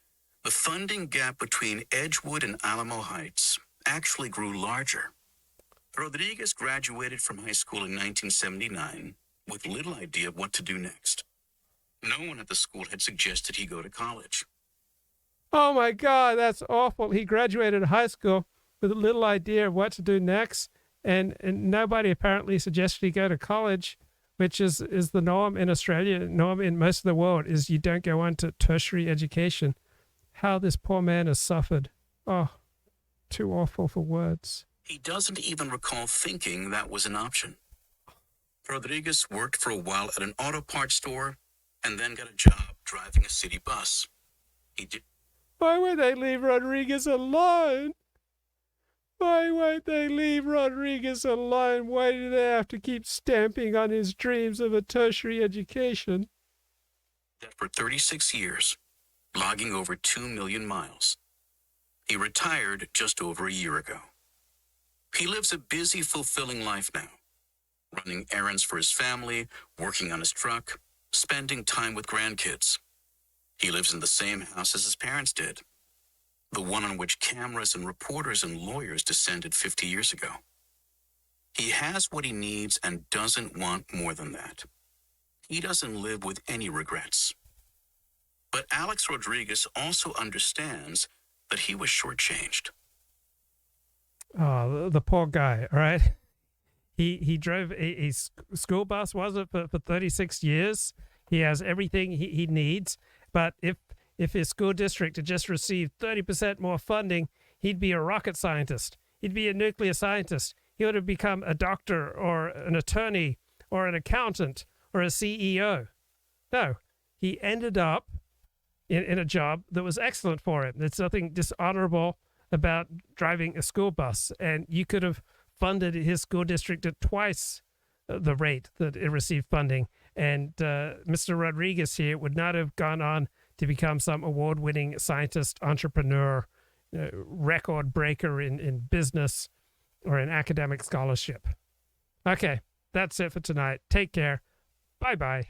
[SPEAKER 3] the funding gap between Edgewood and Alamo Heights actually grew larger. Rodriguez graduated from high school in 1979 with little idea of what to do next. No one at the school had suggested he go to college.
[SPEAKER 1] Oh my God, that's awful. He graduated high school with little idea of what to do next, and nobody apparently suggested he go to college, which is the norm in Australia, norm in most of the world, is you don't go on to tertiary education. How this poor man has suffered. Oh, too awful for words.
[SPEAKER 3] He doesn't even recall thinking that was an option. Rodriguez worked for a while at an auto parts store and then got a job driving a city bus.
[SPEAKER 1] Why would they leave Rodriguez alone? Why won't they leave Rodriguez alone? Why do they have to keep stamping on his dreams of a tertiary education?
[SPEAKER 3] That for 36 years, logging over 2 million miles. He retired just over a year ago. He lives a busy, fulfilling life now, running errands for his family, working on his truck, spending time with grandkids. He lives in the same house as his parents did, the one on which cameras and reporters and lawyers descended 50 years ago. He has what he needs and doesn't want more than that. He doesn't live with any regrets. But Alex Rodriguez also understands that he was shortchanged.
[SPEAKER 1] Oh, the poor guy, all right? He drove a school bus, was it, for 36 years? He has everything he needs. But if his school district had just received 30% more funding, he'd be a rocket scientist. He'd be a nuclear scientist. He would have become a doctor or an attorney or an accountant or a CEO. No, he ended up in a job that was excellent for him. There's nothing dishonorable about driving a school bus. And you could have funded his school district at twice the rate that it received funding. And Mr. Rodriguez here would not have gone on to become some award-winning scientist, entrepreneur, record breaker in business or in academic scholarship. Okay, that's it for tonight. Take care. Bye-bye.